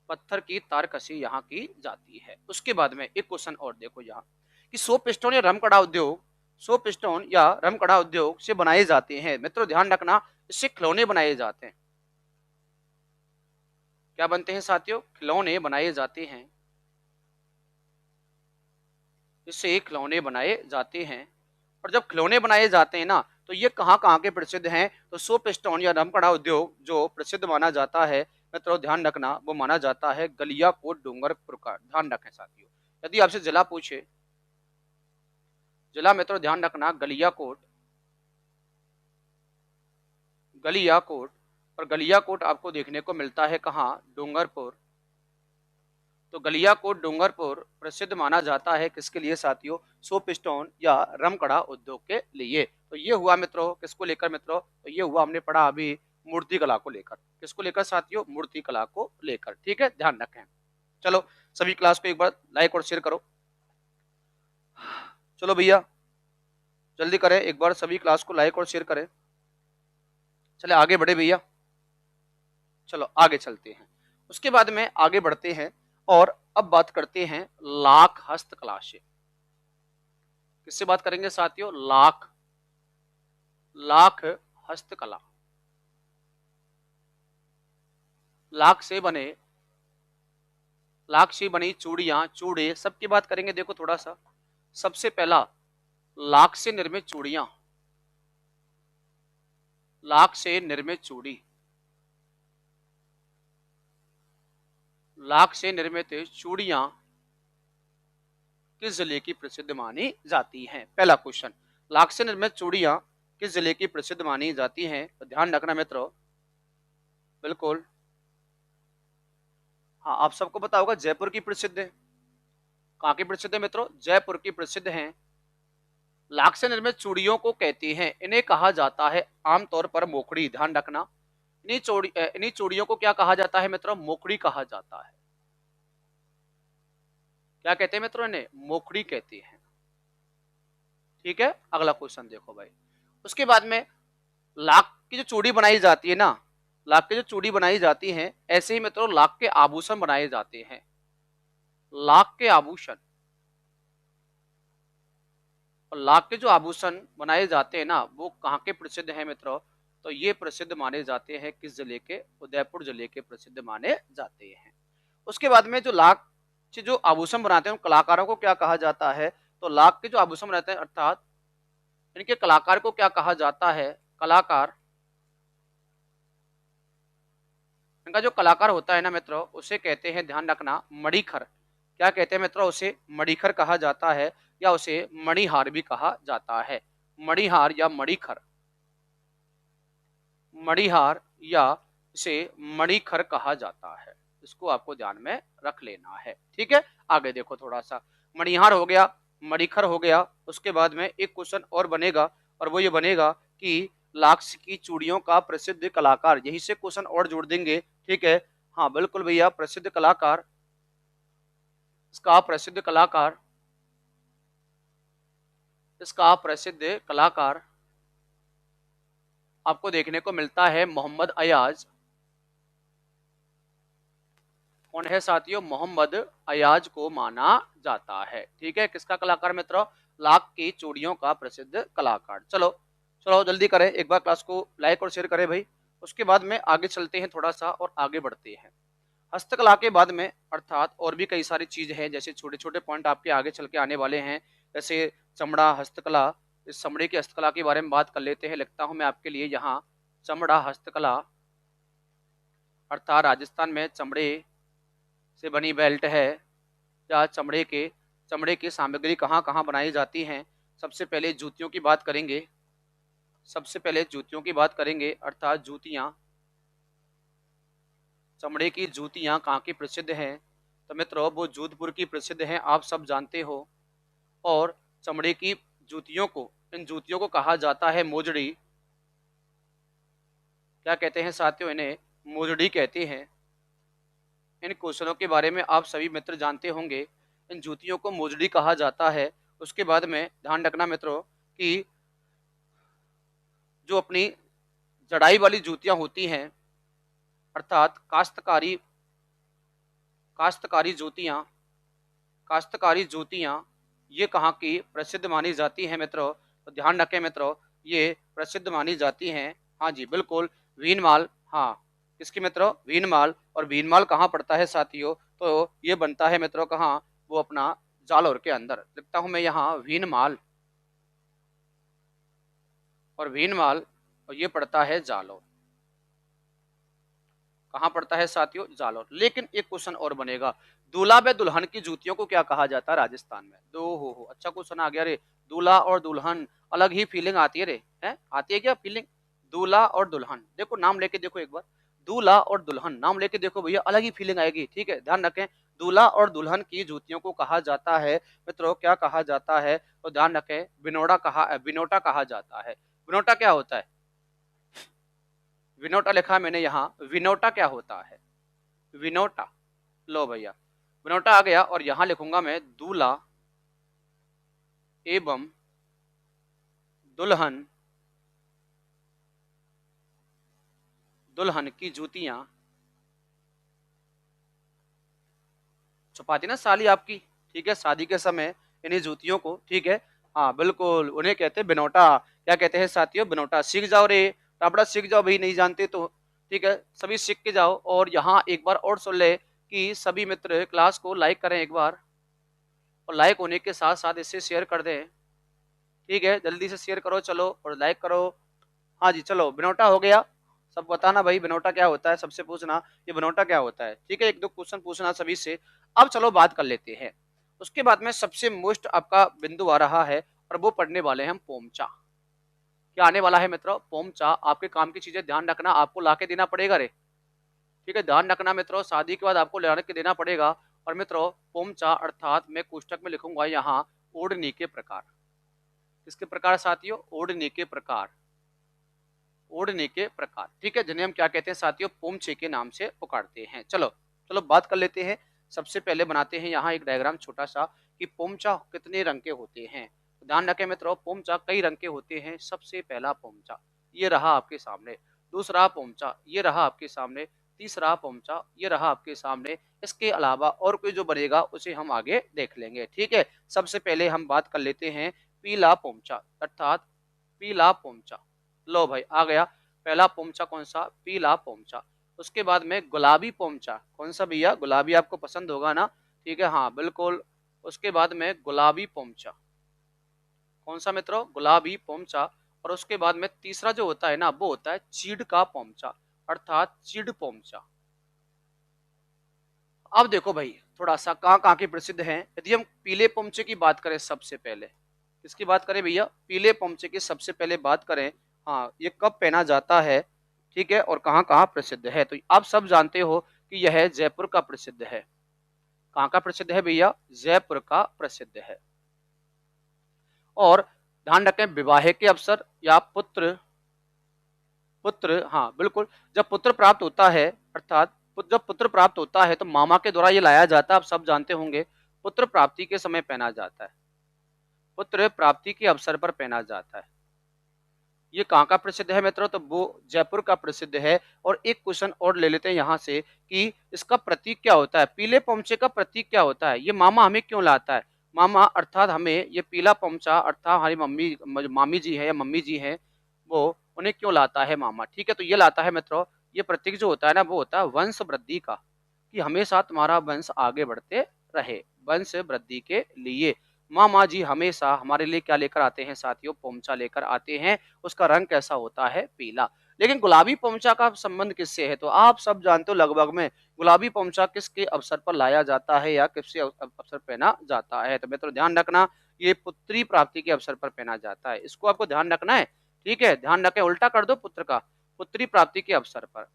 पत्थर की तारकशी यहाँ की जाती है। उसके बाद में एक क्वेश्चन और देखो यहाँ कि सोप स्टोन या रमकड़ा उद्योग, सोप स्टोन या रमकड़ा उद्योग से बनाए जाते हैं मित्रों, ध्यान रखना, इससे खिलौने बनाए जाते हैं। क्या बनते हैं साथियों, खिलौने बनाए जाते हैं, इससे खिलौने बनाए जाते हैं। और जब खिलौने बनाए जाते हैं ना, तो ये कहाँ कहाँ के प्रसिद्ध हैं, तो सोप स्टोन या रमकड़ा उद्योग जो प्रसिद्ध माना जाता है, मित्रों ध्यान रखना वो माना जाता है गलियाकोट डूंगरपुर का। ध्यान रखें साथियों, यदि आपसे जिला पूछे, जिला मित्रों ध्यान रखना गलियाकोट, गलियाकोट, और गलियाकोट आपको देखने को मिलता है कहाँ, डूंगरपुर। तो गलियाकोट डूंगरपुर प्रसिद्ध माना जाता है किसके लिए साथियों, सोप स्टोन या रमकड़ा उद्योग के लिए। तो ये हुआ मित्रों किसको लेकर मित्रों, तो ये हुआ हमने पढ़ा अभी मूर्ति कला को लेकर। किसको लेकर साथियों, मूर्ति कला को लेकर। ठीक है, ध्यान रखें। चलो सभी क्लास को एक बार लाइक और शेयर करो। चलो भैया जल्दी करें, एक बार सभी क्लास को लाइक और शेयर करें। चले आगे बढ़े भैया, चलो आगे चलते हैं। उसके बाद में आगे बढ़ते हैं और अब बात करते हैं लाख हस्तकला से। किससे बात करेंगे साथियों, लाख, लाख हस्तकला। लाख से बने, लाख से बनी चूड़ियां, चूड़े सबकी बात करेंगे। देखो थोड़ा सा, सबसे पहला लाख से निर्मित चूड़ियां, लाख से निर्मित चूड़ी, लाख से निर्मित चूड़ियां किस जिले की प्रसिद्ध मानी जाती हैं। पहला क्वेश्चन, लाख से निर्मित चूड़ियां किस जिले की प्रसिद्ध मानी जाती हैं, तो ध्यान रखना मित्रों, बिल्कुल हाँ आप सबको पता होगा जयपुर की प्रसिद्ध है। कहाँ की प्रसिद्ध है मित्रों, जयपुर की प्रसिद्ध है। लाख से निर्मित चूड़ियों को कहती हैं, इन्हें कहा जाता है आमतौर पर मोखड़ी। ध्यान रखना, इन्हीं चूड़ियों को क्या कहा जाता है मित्रों, मोखड़ी कहा जाता है। क्या कहते हैं मित्रों, इन्हें मोखड़ी कहते हैं। ठीक है, अगला क्वेश्चन देखो भाई। उसके बाद में लाख की जो चूड़ी बनाई जाती है ना, लाख की जो चूड़ी बनाई जाती है, ऐसे ही मित्रों लाख के आभूषण बनाए जाते हैं। लाख के आभूषण, और लाख के जो आभूषण बनाए जाते हैं ना, वो कहाँ के प्रसिद्ध हैं मित्रों, तो ये प्रसिद्ध माने जाते हैं किस जिले के, उदयपुर जिले के प्रसिद्ध माने जाते हैं। उसके बाद में जो लाख से जो आभूषण बनाते हैं उन कलाकारों को क्या कहा जाता है, तो लाख के जो आभूषण बनाते हैं अर्थात इनके कलाकार को क्या कहा जाता है, कलाकार, इनका जो कलाकार होता है ना मित्रों उसे कहते हैं, ध्यान रखना, मणिखर। क्या कहते हैं मित्रों, उसे मणिखर कहा जाता है, या उसे मणिहार भी कहा जाता है। मणिहार या मणिखर, मणिहार या इसे मणिखर कहा जाता है। इसको आपको ध्यान में रख लेना है। ठीक है, आगे देखो थोड़ा सा, मणिहार हो गया, मणिखर हो गया। उसके बाद में एक क्वेश्चन और बनेगा, और वो ये बनेगा कि लाख की चूड़ियों का प्रसिद्ध कलाकार, यही से क्वेश्चन और जोड़ देंगे। ठीक है, हाँ बिल्कुल भैया, प्रसिद्ध कलाकार, इसका प्रसिद्ध कलाकार, इसका प्रसिद्ध कलाकार आपको देखने को मिलता है मोहम्मद अयाज। कौन है साथियों, मोहम्मद अयाज को माना जाता है। ठीक है, किसका कलाकार मित्रों, लाख की चूड़ियों का प्रसिद्ध कलाकार। चलो चलो जल्दी करें, एक बार क्लास को लाइक और शेयर करें भाई। उसके बाद में आगे चलते हैं थोड़ा सा और आगे बढ़ते हैं। हस्तकला के बाद में अर्थात और भी कई सारी चीज हैं, जैसे छोटे छोटे पॉइंट आपके आगे चल के आने वाले हैं, जैसे चमड़ा हस्तकला। इस चमड़े की हस्तकला के बारे में बात कर लेते हैं। लिखता हूं मैं आपके लिए यहाँ, चमड़ा हस्तकला अर्थात राजस्थान में चमड़े से बनी बेल्ट है, या चमड़े की सामग्री कहाँ कहाँ बनाई जाती हैं। सबसे पहले जूतियों की बात करेंगे, सबसे पहले जूतियों की बात करेंगे, अर्थात जूतियाँ, चमड़े की जूतियाँ कहाँ की प्रसिद्ध हैं, तो मित्रों वो जोधपुर की प्रसिद्ध हैं, आप सब जानते हो। और चमड़े की जूतियों को, इन जूतियों को कहा जाता है मोजड़ी। क्या कहते हैं साथियों, इन्हें मोजड़ी कहते हैं। इन क्वेश्चनों के बारे में आप सभी मित्र जानते होंगे, इन जूतियों को मोजड़ी कहा जाता है। उसके बाद में ध्यान रखना मित्रों कि जो अपनी जड़ाई वाली जूतियां होती हैं, अर्थात काश्तकारी, काश्तकारी जूतियां, काश्तकारी जूतियां ये कहाँ की प्रसिद्ध मानी जाती हैं मित्रों, तो ध्यान रखें मित्रों ये प्रसिद्ध मानी जाती हैं। हाँ जी बिल्कुल, भीनमाल, हाँ किसकी मित्रों, भीनमाल। और भीनमाल कहाँ पड़ता है साथियों, तो ये बनता है मित्रों कहाँ, वो अपना जालौर के अंदर। लिखता हूं मैं यहाँ भीनमाल, और भीनमाल, और ये पड़ता है जालौर। कहाँ पड़ता है साथियों? जालौर। लेकिन एक क्वेश्चन और बनेगा, दूल्हा व दुल्हन की जूतियों को क्या कहा जाता है राजस्थान में? दो हो अच्छा क्वेश्चन आ गया रे। दूल्हा और दुल्हन अलग ही फीलिंग आती है रे, है आती है क्या फीलिंग? दूल्हा और दुल्हन, देखो नाम लेके देखो एक बार, दूल्हा और दुल्हन नाम लेके देखो भैया, अलग ही फीलिंग आएगी। ठीक है, ध्यान रखें, दूल्हा और दुल्हन की जूतियों को कहा जाता है मित्रों, क्या कहा जाता है? तो ध्यान रखें, बिनोटा कहा जाता है। बिनोटा क्या होता है? विनोटा लिखा है मैंने यहाँ, विनोटा क्या होता है? विनोटा, लो भैया विनोटा आ गया, और यहां लिखूंगा मैं दूल्हा एवं दुल्हन, दुल्हन की जूतियां छुपाती ना साली आपकी। ठीक है, शादी के समय इन्हीं जूतियों को, ठीक है, हाँ बिल्कुल, उन्हें कहते हैं बिनोटा। क्या कहते हैं साथियों? बिनोटा। सीख जाओ रे टापड़ा, सीख जाओ भाई, नहीं जानते तो। ठीक है, सभी सीख के जाओ। और यहाँ एक बार और सुन ले कि सभी मित्र क्लास को लाइक करें एक बार, और लाइक होने के साथ साथ इसे शेयर कर दें। ठीक है, जल्दी से शेयर करो चलो, और लाइक करो। हाँ जी, चलो बिनौटा हो गया। सब बताना भाई बिनौटा क्या होता है, सबसे पूछना ये बिनौटा क्या होता है। ठीक है, एक दो क्वेश्चन पूछना सभी से। अब चलो बात कर लेते हैं, उसके बाद में सबसे मोस्ट आपका बिंदु आ रहा है, और वो पढ़ने वाले हैं हम पोमचा। क्या आने वाला है मित्रों? पोमचा। आपके काम की चीजें ध्यान रखना, आपको ला के देना पड़ेगा रे। ठीक है, ध्यान रखना मित्रों, शादी के बाद आपको ला के देना पड़ेगा। और मित्रों पोमचा अर्थात मैं कोष्टक में लिखूंगा यहाँ ओढ़नी के प्रकार। किसके प्रकार साथियों? ओढ़नी के प्रकार, ओढ़ने के प्रकार। ठीक है, जिन्हें हम क्या कहते हैं साथियों? पोमचे के नाम से पुकारते हैं। चलो चलो बात कर लेते हैं। सबसे पहले बनाते हैं यहाँ एक डायग्राम छोटा सा, कि पोमचा कितने रंग के होते हैं। तो ध्यान रखें मित्रों, पोमचा कई रंग के होते हैं। सबसे पहला पोमचा ये रहा आपके सामने, दूसरा पोमचा ये रहा आपके सामने, तीसरा पोमचा ये रहा आपके सामने। इसके अलावा और कोई जो बनेगा उसे हम आगे देख लेंगे। ठीक है, सबसे पहले हम बात कर लेते हैं पीला पोमचा, अर्थात पीला पोमचा। लो भाई आ गया पहला पोमचा, कौन सा? पीला पोमचा। उसके बाद में गुलाबी पोमचा, कौन सा भैया? गुलाबी आपको पसंद होगा ना? ठीक है, हाँ बिल्कुल। उसके बाद में गुलाबी पोमचा, कौन सा मित्रों? गुलाबी पोमचा। और उसके बाद में तीसरा जो होता है ना, वो होता है चीड़ का पोमचा, अर्थात चीड़ पोमचा। अब देखो भाई, थोड़ा सा कहाँ कहाँ के प्रसिद्ध हैं। यदि हम पीले पोमचे की बात करें सबसे पहले, किसकी बात करें भैया? पीले पोमचे की सबसे पहले बात करें। हाँ, ये कब पहना जाता है, ठीक है, और कहाँ कहाँ प्रसिद्ध है? तो आप सब जानते हो कि यह जयपुर का प्रसिद्ध है। कहाँ का प्रसिद्ध है भैया? जयपुर का प्रसिद्ध है। और ध्यान रखें, विवाह के अवसर या पुत्र पुत्र हाँ बिल्कुल, जब पुत्र प्राप्त होता है, अर्थात जब पुत्र प्राप्त होता है तो मामा के द्वारा ये लाया जाता है। आप सब जानते होंगे, पुत्र प्राप्ति के समय पहना जाता है, पुत्र प्राप्ति के अवसर पर पहना जाता है। ये कहाँ का प्रसिद्ध है मित्रों? तो वो जयपुर का प्रसिद्ध है। और एक क्वेश्चन और ले लेते हैं यहाँ से, कि इसका प्रतीक क्या होता है? पीले पोमचे का प्रतीक क्या होता है? ये मामा हमें क्यों लाता है? मामा अर्थात हमें ये पीला पोमचा, अर्थात हमारी मम्मी, मामी जी है या मम्मी जी हैं, वो उन्हें क्यों लाता है मामा? ठीक है, तो ये लाता है मित्रों, ये प्रतीक जो होता है ना, वो होता है वंश वृद्धि का, कि हमेशा तुम्हारा वंश आगे बढ़ते रहे, वंश वृद्धि के लिए मामा जी हमेशा हमारे लिए क्या लेकर आते हैं साथियों? पोमचा लेकर आते हैं। उसका रंग कैसा होता है? पीला। लेकिन गुलाबी पोमचा का संबंध किससे है? तो आप सब जानते हो लगभग में, गुलाबी पोमचा किसके अवसर पर लाया जाता है या किसके अवसर पहना जाता है? तो मित्रों ध्यान रखना, ये पुत्री प्राप्ति के अवसर पर पहना जाता है। इसको आपको ध्यान रखना है। ठीक है, ध्यान रखें, उल्टा कर दो पुत्र का, पुत्री प्राप्ति के अवसर पर,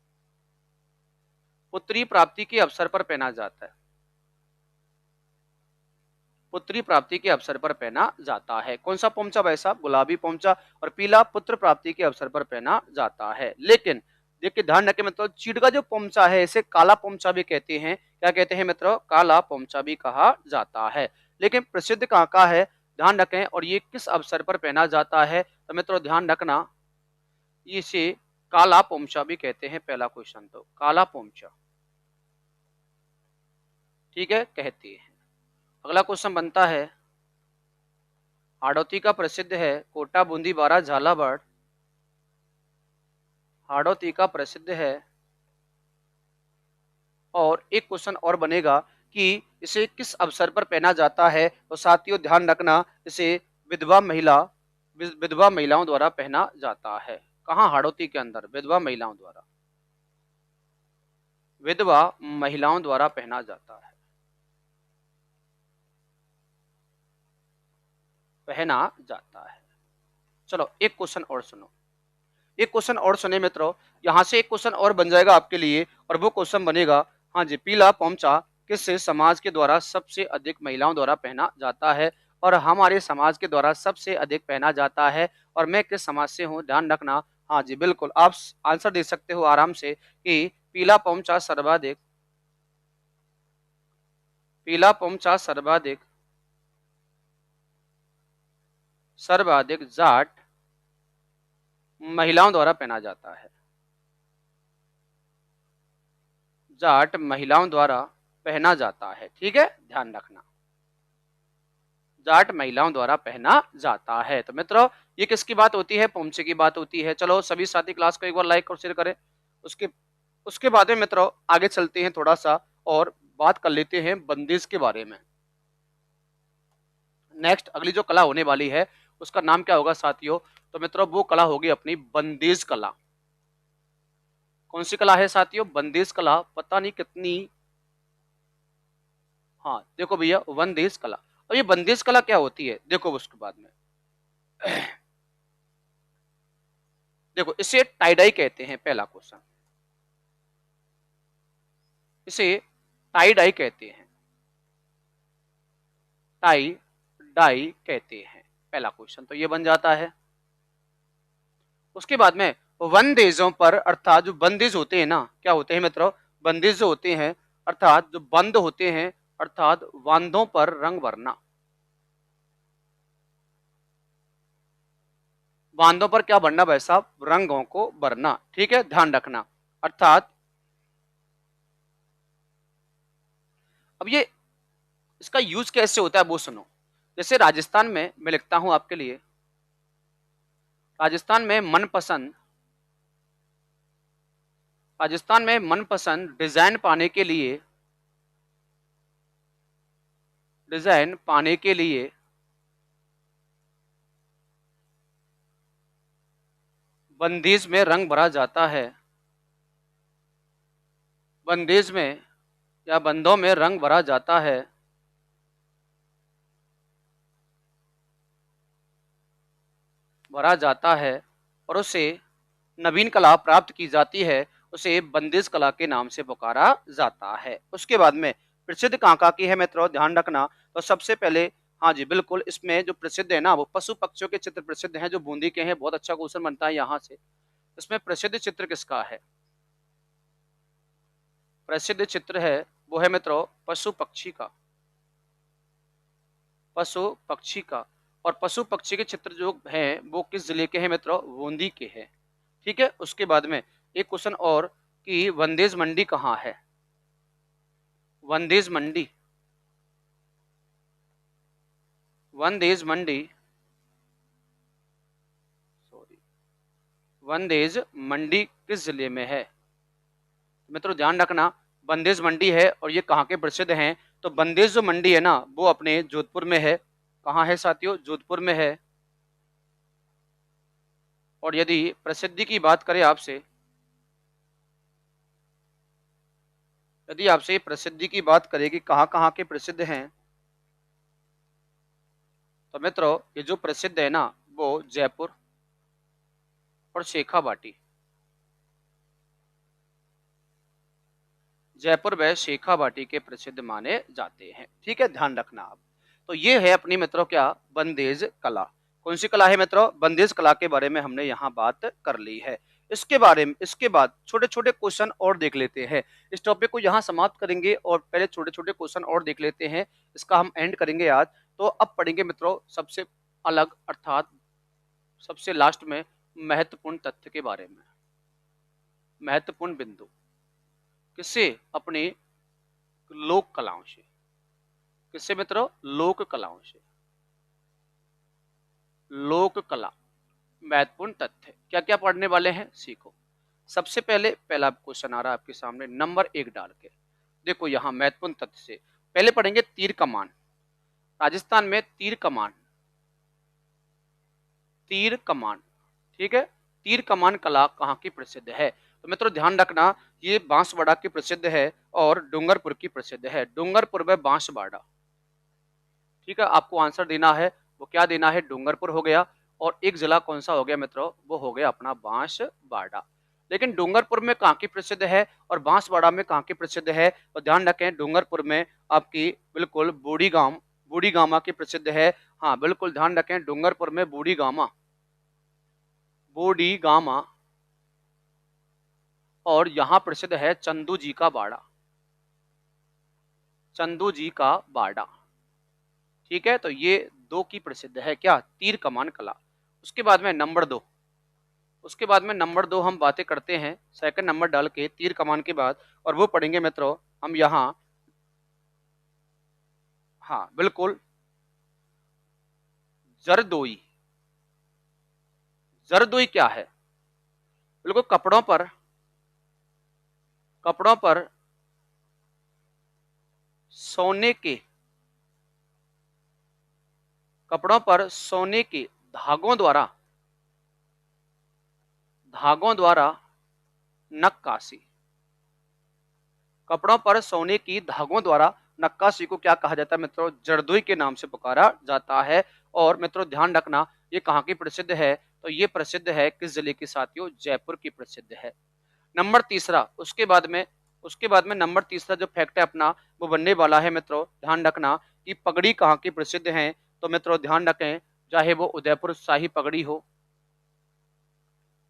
पुत्री प्राप्ति के अवसर पर पहना जाता है, पुत्री प्राप्ति के अवसर पर पहना जाता है। कौन सा पोमचा भाई साहब? गुलाबी पोमचा। और पीला पुत्र प्राप्ति के अवसर पर पहना जाता है। लेकिन देखिए ध्यान रखें मित्रों, चीड़ का जो पोमचा है इसे काला पोमचा भी कहते हैं। क्या कहते हैं मित्रों? काला पोमचा भी कहा जाता है। लेकिन प्रसिद्ध कहाँ का है, ध्यान रखें, और ये किस अवसर पर पहना जाता है? तो मित्रों ध्यान रखना, इसे काला पोमचा भी कहते हैं। पहला क्वेश्चन तो काला पोमचा, ठीक है, कहते हैं। अगला क्वेश्चन बनता है, हाड़ौती का प्रसिद्ध है कोटा बूंदी बारा झालावाड़, हाड़ौती का प्रसिद्ध है। और एक क्वेश्चन और बनेगा कि इसे किस अवसर पर पहना जाता है? तो साथियों ध्यान रखना, इसे विधवा महिलाओं द्वारा पहना जाता है। कहाँ? हाड़ौती के अंदर विधवा महिलाओं द्वारा। विधवा महिलाओं द्वारा पहना जाता है, पहना जाता है। चलो एक क्वेश्चन और सुनो, एक क्वेश्चन और सुने मित्रों, यहाँ से एक क्वेश्चन और बन जाएगा आपके लिए, और वो क्वेश्चन बनेगा, हाँ जी, पीला पोंचा किस समाज के द्वारा सबसे अधिक महिलाओं द्वारा पहना जाता है, और हमारे समाज के द्वारा सबसे अधिक पहना जाता है, और मैं किस समाज से हूँ, ध्यान रखना। हाँ जी बिल्कुल, आप आंसर दे सकते हो आराम से कि पीला पोंचा सर्वाधिक, पीला पोंचा सर्वाधिक, सर्वाधिक जाट महिलाओं द्वारा पहना जाता है, जाट महिलाओं द्वारा पहना जाता है। ठीक है, ध्यान रखना, जाट महिलाओं द्वारा पहना जाता है। तो मित्रों ये किसकी बात होती है, पोंचे की बात होती है। चलो सभी साथी क्लास को एक बार लाइक और शेयर करें। उसके उसके बाद में मित्रों आगे चलते हैं थोड़ा सा, और बात कर लेते हैं बंदिश के बारे में। नेक्स्ट अगली जो कला होने वाली है उसका नाम क्या होगा साथियों, तो मित्रों वो कला होगी अपनी बंदिश कला। कौन सी कला है साथियों, बंदिश कला। पता नहीं कितनी, हाँ देखो भैया बंदिश कला। अब ये बंदिश कला क्या होती है, देखो उसके बाद में देखो इसे टाई डाई कहते हैं, पहला क्वेश्चन, इसे टाई डाई कहते हैं, टाई डाई कहते हैं, पहला क्वेश्चन तो ये बन जाता है। उसके बाद में बंदेजों पर, अर्थात जो बंदिज होते हैं ना, क्या होते हैं मित्रों, बंदिज जो होते हैं अर्थात जो बंद होते हैं, अर्थात बांधों पर रंग भरना, बांधों पर क्या भरना भाई साहब, रंगों को भरना। ठीक है, ध्यान रखना। अर्थात अब ये इसका यूज कैसे होता है वो सुनो। जैसे राजस्थान में मैं लिखता हूं आपके लिए, राजस्थान में मनपसंद, राजस्थान में मनपसंद डिजाइन पाने के लिए, डिजाइन पाने के लिए बंदेज में रंग भरा जाता है, बंदेज में या बंदों में रंग भरा जाता है, भरा जाता है, और उसे नवीन कला प्राप्त की जाती है, उसे बंदिश कला के नाम से पुकारा जाता है। उसके बाद में प्रसिद्ध कहाँ कहाँ की है मित्रों, ध्यान रखना। तो सबसे पहले, हाँ जी बिल्कुल, इसमें जो प्रसिद्ध है ना वो पशु पक्षियों के चित्र प्रसिद्ध हैं, जो बूंदी के हैं। बहुत अच्छा क्वेश्चन बनता है यहाँ से। इसमें प्रसिद्ध चित्र किसका है, प्रसिद्ध चित्र है वो है मित्रों पशु पक्षी का, पशु पक्षी का। और पशु पक्षी के चित्र जो हैं वो किस जिले के हैं मित्रों, बूंदी के हैं। ठीक है, उसके बाद में एक क्वेश्चन और कि वंदेज मंडी कहाँ है, वंदेज मंडी, वंदेज मंडी, सॉरी, वंदेज मंडी किस जिले में है। मित्रों ध्यान रखना, बंदेज मंडी है और ये कहाँ के प्रसिद्ध हैं, तो बंदेज जो मंडी है ना वो अपने जोधपुर में है। कहाँ है साथियों, जोधपुर में है। और यदि प्रसिद्धि की बात करें आपसे, यदि आपसे प्रसिद्धि की बात करें कि कहाँ कहाँ के प्रसिद्ध हैं, तो मित्रों ये जो प्रसिद्ध है ना वो जयपुर और शेखावाटी, जयपुर व शेखावाटी के प्रसिद्ध माने जाते हैं। ठीक है, ध्यान रखना आप। तो ये है अपनी मित्रों क्या, बंदेज कला। कौन सी कला है मित्रों, बंदेज कला के बारे में हमने यहाँ बात कर ली है। इसके बारे में, इसके बाद छोटे छोटे क्वेश्चन और देख लेते हैं। इस टॉपिक को यहाँ समाप्त करेंगे और पहले छोटे छोटे क्वेश्चन और देख लेते हैं, इसका हम एंड करेंगे आज। तो अब पढ़ेंगे मित्रों सबसे अलग, अर्थात सबसे लास्ट में महत्वपूर्ण तथ्य के बारे में, महत्वपूर्ण बिंदु किससे, अपने लोक कलाओं से। किससे मित्रों, लोक कलाओं से, लोक कला। महत्वपूर्ण तथ्य क्या क्या पढ़ने वाले हैं सीखो। सबसे पहले पहला क्वेश्चन आ रहा है आपके सामने नंबर 1 डाल के, देखो यहाँ महत्वपूर्ण तथ्य से पहले पढ़ेंगे तीर कमान। राजस्थान में तीर कमान, तीर कमान, ठीक है, तीर कमान कला कहाँ की प्रसिद्ध है। तो मित्रों ध्यान रखना, ये बांसवाड़ा की प्रसिद्ध है और डूंगरपुर की प्रसिद्ध है। डूंगरपुर में बांसवाड़ा। ठीक है, आपको आंसर देना है, वो क्या देना है, डूंगरपुर हो गया। और एक जिला कौन सा हो गया मित्रों, वो हो गया अपना बांसवाड़ा। लेकिन डूंगरपुर में कहाँ की प्रसिद्ध है और बांसवाड़ा में कहाँ की प्रसिद्ध है, तो ध्यान रखें, डूंगरपुर में आपकी बिल्कुल बूढ़ी गामा की प्रसिद्ध है। हाँ बिल्कुल ध्यान रखें, डूंगरपुर में बूढ़ी गामा। और यहाँ प्रसिद्ध है चंदू जी का बाड़ा, चंदू जी का बाड़ा। ठीक है, तो ये दो की प्रसिद्ध है क्या, तीर कमान कला। उसके बाद में नंबर दो, हम बातें करते हैं सेकंड नंबर डाल के तीर कमान के बाद, और वो पढ़ेंगे मित्रों हम यहाँ। हाँ बिल्कुल, जरदोई। जरदोई क्या है, बिल्कुल कपड़ों पर सोने के धागों द्वारा नक्काशी। कपड़ों पर सोने की धागों द्वारा नक्काशी को क्या कहा जाता है मित्रों, जरदोई के नाम से पुकारा जाता है। और मित्रों ध्यान रखना, ये कहाँ की प्रसिद्ध है, तो ये प्रसिद्ध है किस जिले की साथियों, जयपुर की प्रसिद्ध है। नंबर तीसरा, उसके बाद में नंबर तीसरा जो फैक्ट है अपना, वो बनने वाला है मित्रों, ध्यान रखना कि पगड़ी कहाँ की प्रसिद्ध है। तो मित्रों ध्यान रखें, चाहे वो उदयपुर शाही पगड़ी हो,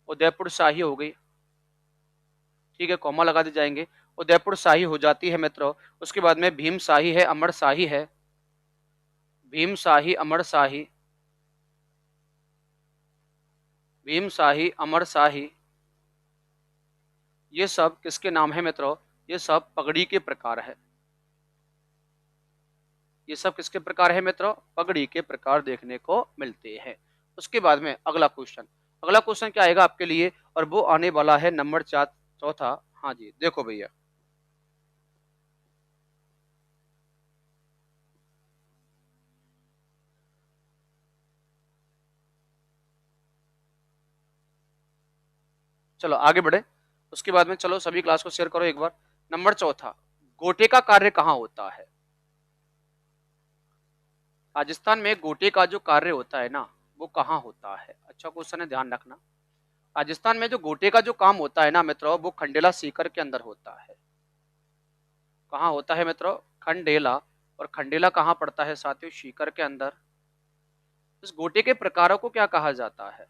उदयपुर शाही हो गई, ठीक है, कॉमा लगा दी जाएंगे, उदयपुर शाही हो जाती है मित्रों। उसके बाद में भीम शाही है, अमर शाही है, भीम शाही, अमर शाही, भीम शाही, अमर शाही, ये सब किसके नाम है मित्रों, ये सब पगड़ी के प्रकार है। ये सब किसके प्रकार है मित्रों, पगड़ी के प्रकार देखने को मिलते हैं। उसके बाद में अगला क्वेश्चन क्या आएगा आपके लिए, और वो आने वाला है नंबर चौथा। हाँ जी देखो भैया, चलो आगे बढ़े। उसके बाद में चलो सभी क्लास को शेयर करो एक बार। नंबर चौथा, गोटे का कार्य कहाँ होता है। राजस्थान में गोटे का जो कार्य होता है ना, वो कहाँ होता है, अच्छा क्वेश्चन है, ध्यान रखना। राजस्थान में जो गोटे का जो काम होता है ना मित्रों, वो खंडेला सीकर के अंदर होता है। कहाँ होता है मित्रों, खंडेला। और खंडेला कहाँ पड़ता है साथियों, सीकर के अंदर। इस गोटे के प्रकारों को क्या कहा जाता है,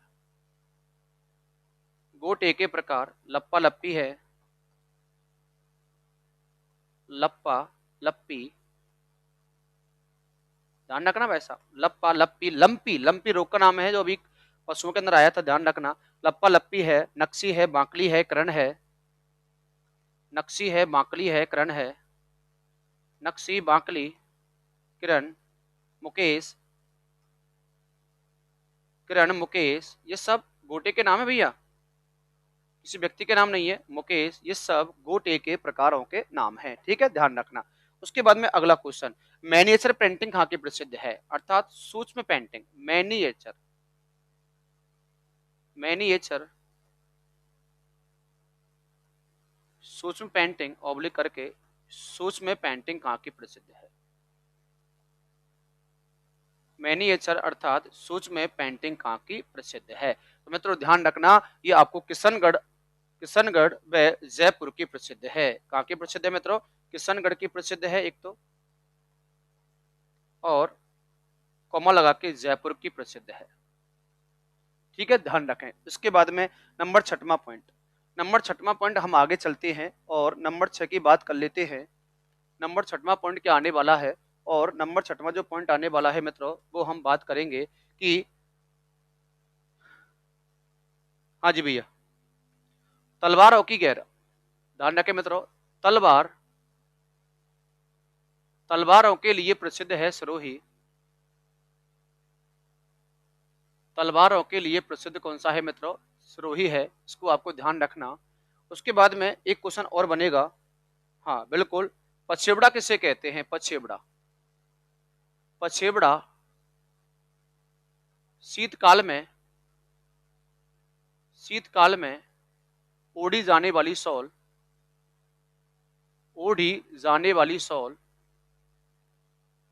गोटे के प्रकार लप्पा लप्पी है, लप्पा लप्पी, ध्यान रखना वैसा, लप्पा लप्पी, लंपी, लंपी रोग का नाम है जो अभी पशुओं के अंदर आया था, ध्यान रखना। लप्पा लप्पी है, नक्सी है, बांकली है, करण है, नक्सी है, बांकली है, करण है, नक्सी, बांकली, किरण, मुकेश, किरण, मुकेश, ये सब गोटे के नाम है भैया, किसी व्यक्ति के नाम नहीं है। मुकेश, ये सब गोटे के प्रकारों के नाम हैं, ठीक है, ध्यान रखना। उसके बाद में अगला क्वेश्चन, मैनिएचर पेंटिंग कहाँ की प्रसिद्ध है, अर्थात सूक्ष्म पेंटिंग, मैनिएचर, मैनिएचर, सूक्ष्म पेंटिंग ऑब्लिक करके सूक्ष्म पेंटिंग कहाँ की प्रसिद्ध है, मैनिएचर अर्थात सूक्ष्म पेंटिंग कहाँ की प्रसिद्ध है। तो मित्रों ध्यान रखना, ये आपको किशनगढ़ व जयपुर की प्रसिद्ध है। कहाँ की प्रसिद्ध है मित्रों, किशनगढ़ की प्रसिद्ध है एक तो, और कॉमा लगा के जयपुर की प्रसिद्ध है, ठीक है, ध्यान रखें। इसके बाद में नंबर छठवां पॉइंट हम आगे चलते हैं और नंबर 6 की बात कर लेते हैं। नंबर छठवां पॉइंट क्या आने वाला है, और नंबर छठवां जो पॉइंट आने वाला है मित्रों, वो हम बात करेंगे कि, हाँ जी भैया, तलवारों की गैर, ध्यान रखें मित्रों, तलवारों के लिए प्रसिद्ध है सिरोही, तलवारों के लिए प्रसिद्ध कौन सा है मित्रों, सिरोही है, इसको आपको ध्यान रखना। उसके बाद में एक क्वेश्चन और बनेगा, हाँ बिल्कुल, पछेबड़ा किसे कहते हैं, पछेबड़ा, पछेबड़ा शीतकाल में ओढ़ी जाने वाली शॉल, ओढ़ी जाने वाली शॉल,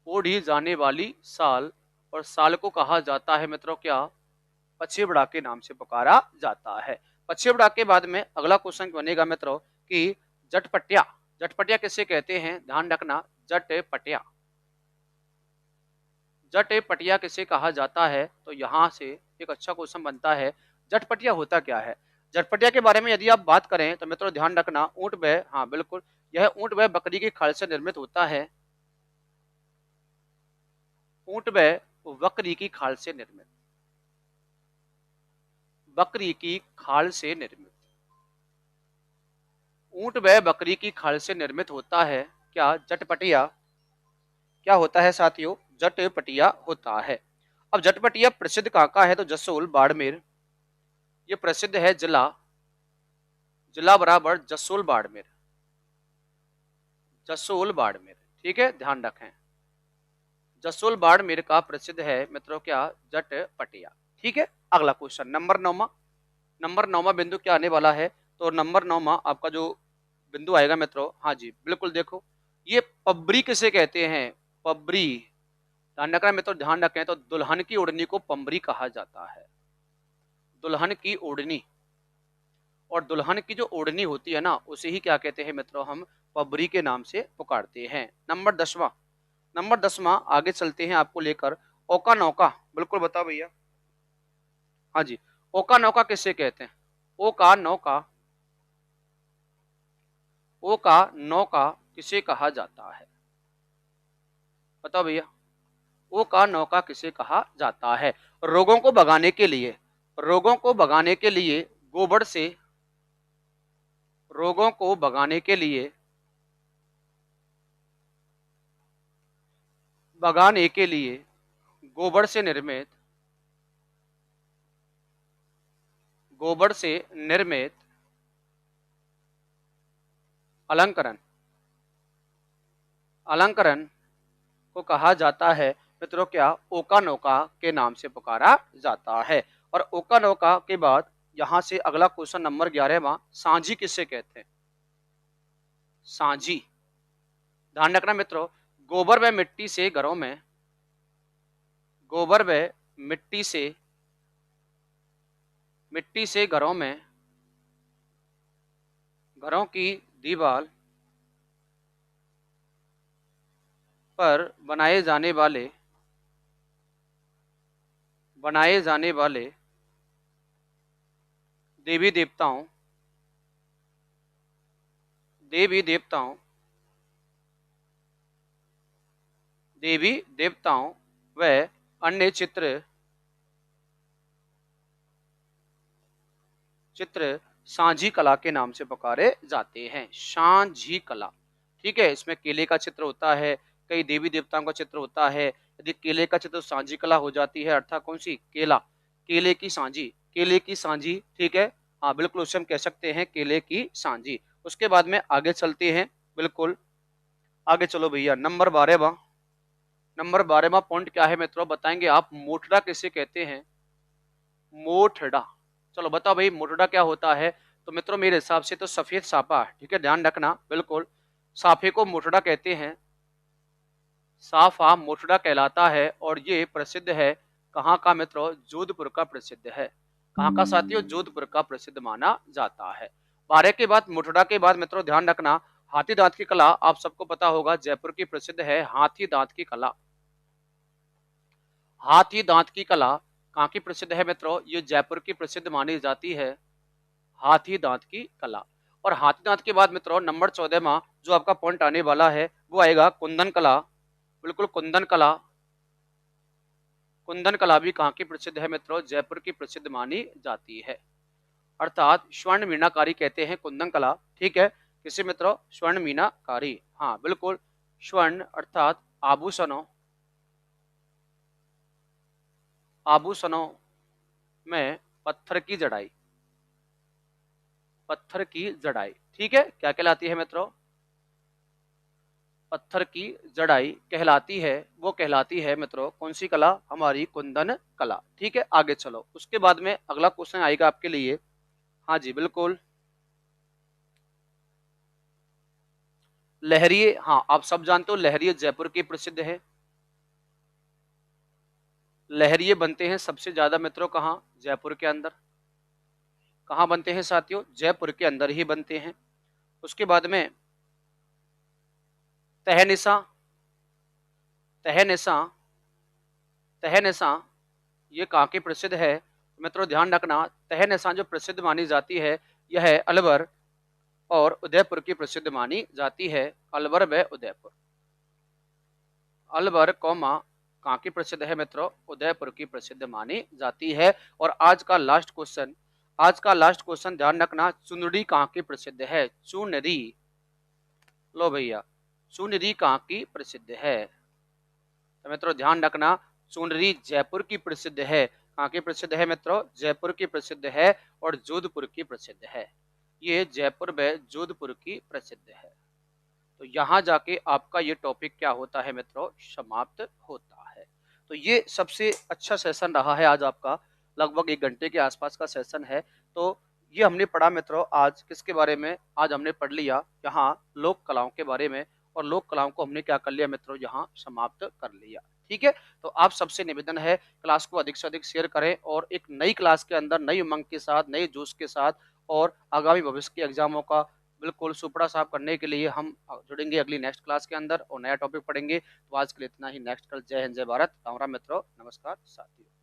ओढ़ी जाने वाली साल, और साल को कहा जाता है मित्रों क्या, पछेबड़ा के नाम से पुकारा जाता है। पछेबड़ा के बाद में अगला क्वेश्चन बनेगा मित्रों कि जटपटिया, जटपटिया किसे कहते हैं, ध्यान रखना, जटपटिया, जटपटिया किसे कहा जाता है, तो यहां से एक अच्छा क्वेश्चन बनता है, जटपटिया होता क्या है। जटपटिया के बारे में यदि आप बात करें तो मित्रों ध्यान रखना, ऊंट व, हाँ बिल्कुल, यह ऊंट व बकरी की खाल से निर्मित होता है, ऊंट व बकरी की खाल से निर्मित, बकरी की खाल से निर्मित, ऊंट व बकरी की खाल से निर्मित होता है क्या, जटपटिया, क्या होता है साथियों, जटपटिया होता है। अब जटपटिया प्रसिद्ध कहाँ का है, तो जसोल बाड़मेर, ये प्रसिद्ध है जिला, जिला बराबर जसोल बाड़मेर, जसोल बाड़मेर, ठीक है, ध्यान रखें, जसोल बाड़मेर का प्रसिद्ध है मित्रों क्या, जटपटिया, ठीक है। अगला क्वेश्चन नंबर 9, नंबर 9 बिंदु क्या आने वाला है, तो नंबर 9 आपका जो बिंदु आएगा मित्रों, हाँ जी बिल्कुल, देखो ये पबरी किसे कहते हैं, पबरी, ध्यान रखना मित्रों, ध्यान रखें, तो दुल्हन की ओढ़नी को पबरी कहा जाता है, दुल्हन की ओढ़नी, और दुल्हन की जो ओढ़नी होती है ना उसे ही क्या कहते हैं मित्रों, हम पबरी के नाम से पुकारते हैं। नंबर 10, नंबर 10 आगे चलते हैं आपको लेकर, ओका नौका, बिल्कुल बताओ भैया, हाँ जी, ओका नौका किसे कहते हैं, ओका नौका, ओका नौका किसे कहा जाता है, बताओ भैया, ओका नौका किसे कहा जाता है। रोगों को भगाने के लिए, रोगों को भगाने के लिए गोबर से, रोगों को भगाने के लिए, भगाने के लिए गोबर से निर्मित, गोबर से निर्मित अलंकरण, अलंकरण को कहा जाता है मित्रों क्या, ओका नौका के नाम से पुकारा जाता है। और ओका नौका के बाद यहां से अगला क्वेश्चन नंबर 11वां, सांझी किसे कहते हैं, सांझी, ध्यान रखना मित्रों, गोबर व मिट्टी से घरों में, गोबर व मिट्टी से, मिट्टी से घरों में, घरों की दीवार पर बनाए जाने वाले, बनाए जाने वाले देवी देवताओं, देवी देवताओं, देवी देवताओं व अन्य चित्र, चित्र सांझी कला के नाम से पुकारे जाते हैं, सांझी कला, ठीक है। इसमें केले का चित्र होता है, कई देवी देवताओं का चित्र होता है, यदि केले का चित्र सांझी कला हो जाती है, अर्थात कौन सी, केला, केले की सांझी, केले की सांझी, ठीक है, हाँ बिल्कुल, उसे हम कह सकते हैं केले की सांझी। उसके बाद में आगे चलते हैं, बिल्कुल आगे चलो भैया, नंबर 12वां, नंबर 12वां पॉइंट क्या है मित्रों, बताएंगे आप, मोटड़ा किसे कहते हैं, मोटड़ा, चलो बताओ भाई मोटड़ा क्या होता है, तो मित्रों मेरे हिसाब से तो सफेद सापा, ठीक है, ध्यान रखना, बिल्कुल साफे को मोटड़ा कहते हैं, साफा मोटड़ा कहलाता है, और ये प्रसिद्ध है कहाँ का मित्रों, जोधपुर का प्रसिद्ध है, कहाँ का साथियों, जोधपुर का प्रसिद्ध माना जाता है। 12 के बाद मोटड़ा के बाद मित्रों ध्यान रखना, हाथी दांत की कला, आप सबको पता होगा जयपुर की प्रसिद्ध है हाथी दांत की कला, हाथी दांत की कला कहाँ की प्रसिद्ध है मित्रों, ये जयपुर की प्रसिद्ध मानी जाती है, हाथी दांत की कला। और हाथी दांत के बाद मित्रों नंबर 14वां जो आपका पॉइंट आने वाला है वो आएगा कुंदन कला, बिल्कुल कुंदन कला, कुंदन कला भी कहाँ की प्रसिद्ध है मित्रों, जयपुर की प्रसिद्ध मानी जाती है, अर्थात स्वर्ण मीनाकारी कहते हैं कुंदन कला, ठीक है, किसे मित्रों, स्वर्ण मीनाकारी, हाँ बिल्कुल, स्वर्ण अर्थात आभूषणों, आभूषणों में पत्थर की जड़ाई, पत्थर की जड़ाई, ठीक है, क्या कहलाती है मित्रों, पत्थर की जड़ाई कहलाती है, वो कहलाती है मित्रों कौन सी कला, हमारी कुंदन कला, ठीक है। आगे चलो, उसके बाद में अगला क्वेश्चन आएगा आपके लिए, हाँ जी बिल्कुल, लहरिये, हाँ आप सब जानते हो लहरिये जयपुर की प्रसिद्ध है। लहरिये बनते हैं सबसे ज्यादा मित्रों कहाँ? जयपुर के अंदर। कहाँ बनते हैं साथियों? जयपुर के अंदर ही बनते हैं। उसके बाद में तहनिसा, तहनिसा, तहनिसा ये कहाँ की प्रसिद्ध है? मित्रों ध्यान रखना, तहनिसा जो प्रसिद्ध मानी जाती है यह है अलवर और उदयपुर की प्रसिद्ध मानी जाती है। अलवर व उदयपुर, अलवर कौमा कहाँ की प्रसिद्ध है मित्रों? उदयपुर की प्रसिद्ध मानी जाती है। और आज का लास्ट क्वेश्चन, आज का लास्ट क्वेश्चन ध्यान रखना, चुनरी कहाँ की प्रसिद्ध है? चुनरी, लो भैया, चुनरी कहाँ की प्रसिद्ध है? तो मित्रों ध्यान रखना, चुनरी जयपुर की प्रसिद्ध है। कहाँ की प्रसिद्ध है मित्रों? जयपुर की प्रसिद्ध है और जोधपुर की प्रसिद्ध है। ये जयपुर व जोधपुर की प्रसिद्ध है। तो यहाँ जाके आपका ये टॉपिक क्या होता है मित्रों? समाप्त होता है। तो ये सबसे अच्छा सेशन रहा है आज आपका, लगभग 1 घंटे के आसपास का सेशन है। तो ये हमने पढ़ा मित्रों आज किसके बारे में? आज हमने पढ़ लिया यहाँ लोक कलाओं के बारे में, और लोक कलाओं को हमने क्या कर लिया मित्रों? यहाँ समाप्त कर लिया। ठीक है, तो आप सबसे निवेदन है क्लास को अधिक से अधिक शेयर करें, और एक नई क्लास के अंदर नई उमंग के साथ, नए जोश के साथ, और आगामी भविष्य के एग्जामों का बिल्कुल सुपड़ा साफ करने के लिए हम जुड़ेंगे अगली नेक्स्ट क्लास के अंदर और नया टॉपिक पढ़ेंगे। तो आज के लिए इतना ही। नेक्स्ट कल। जय हिंद, जय भारत। राम राम मित्रों, नमस्कार साथियों।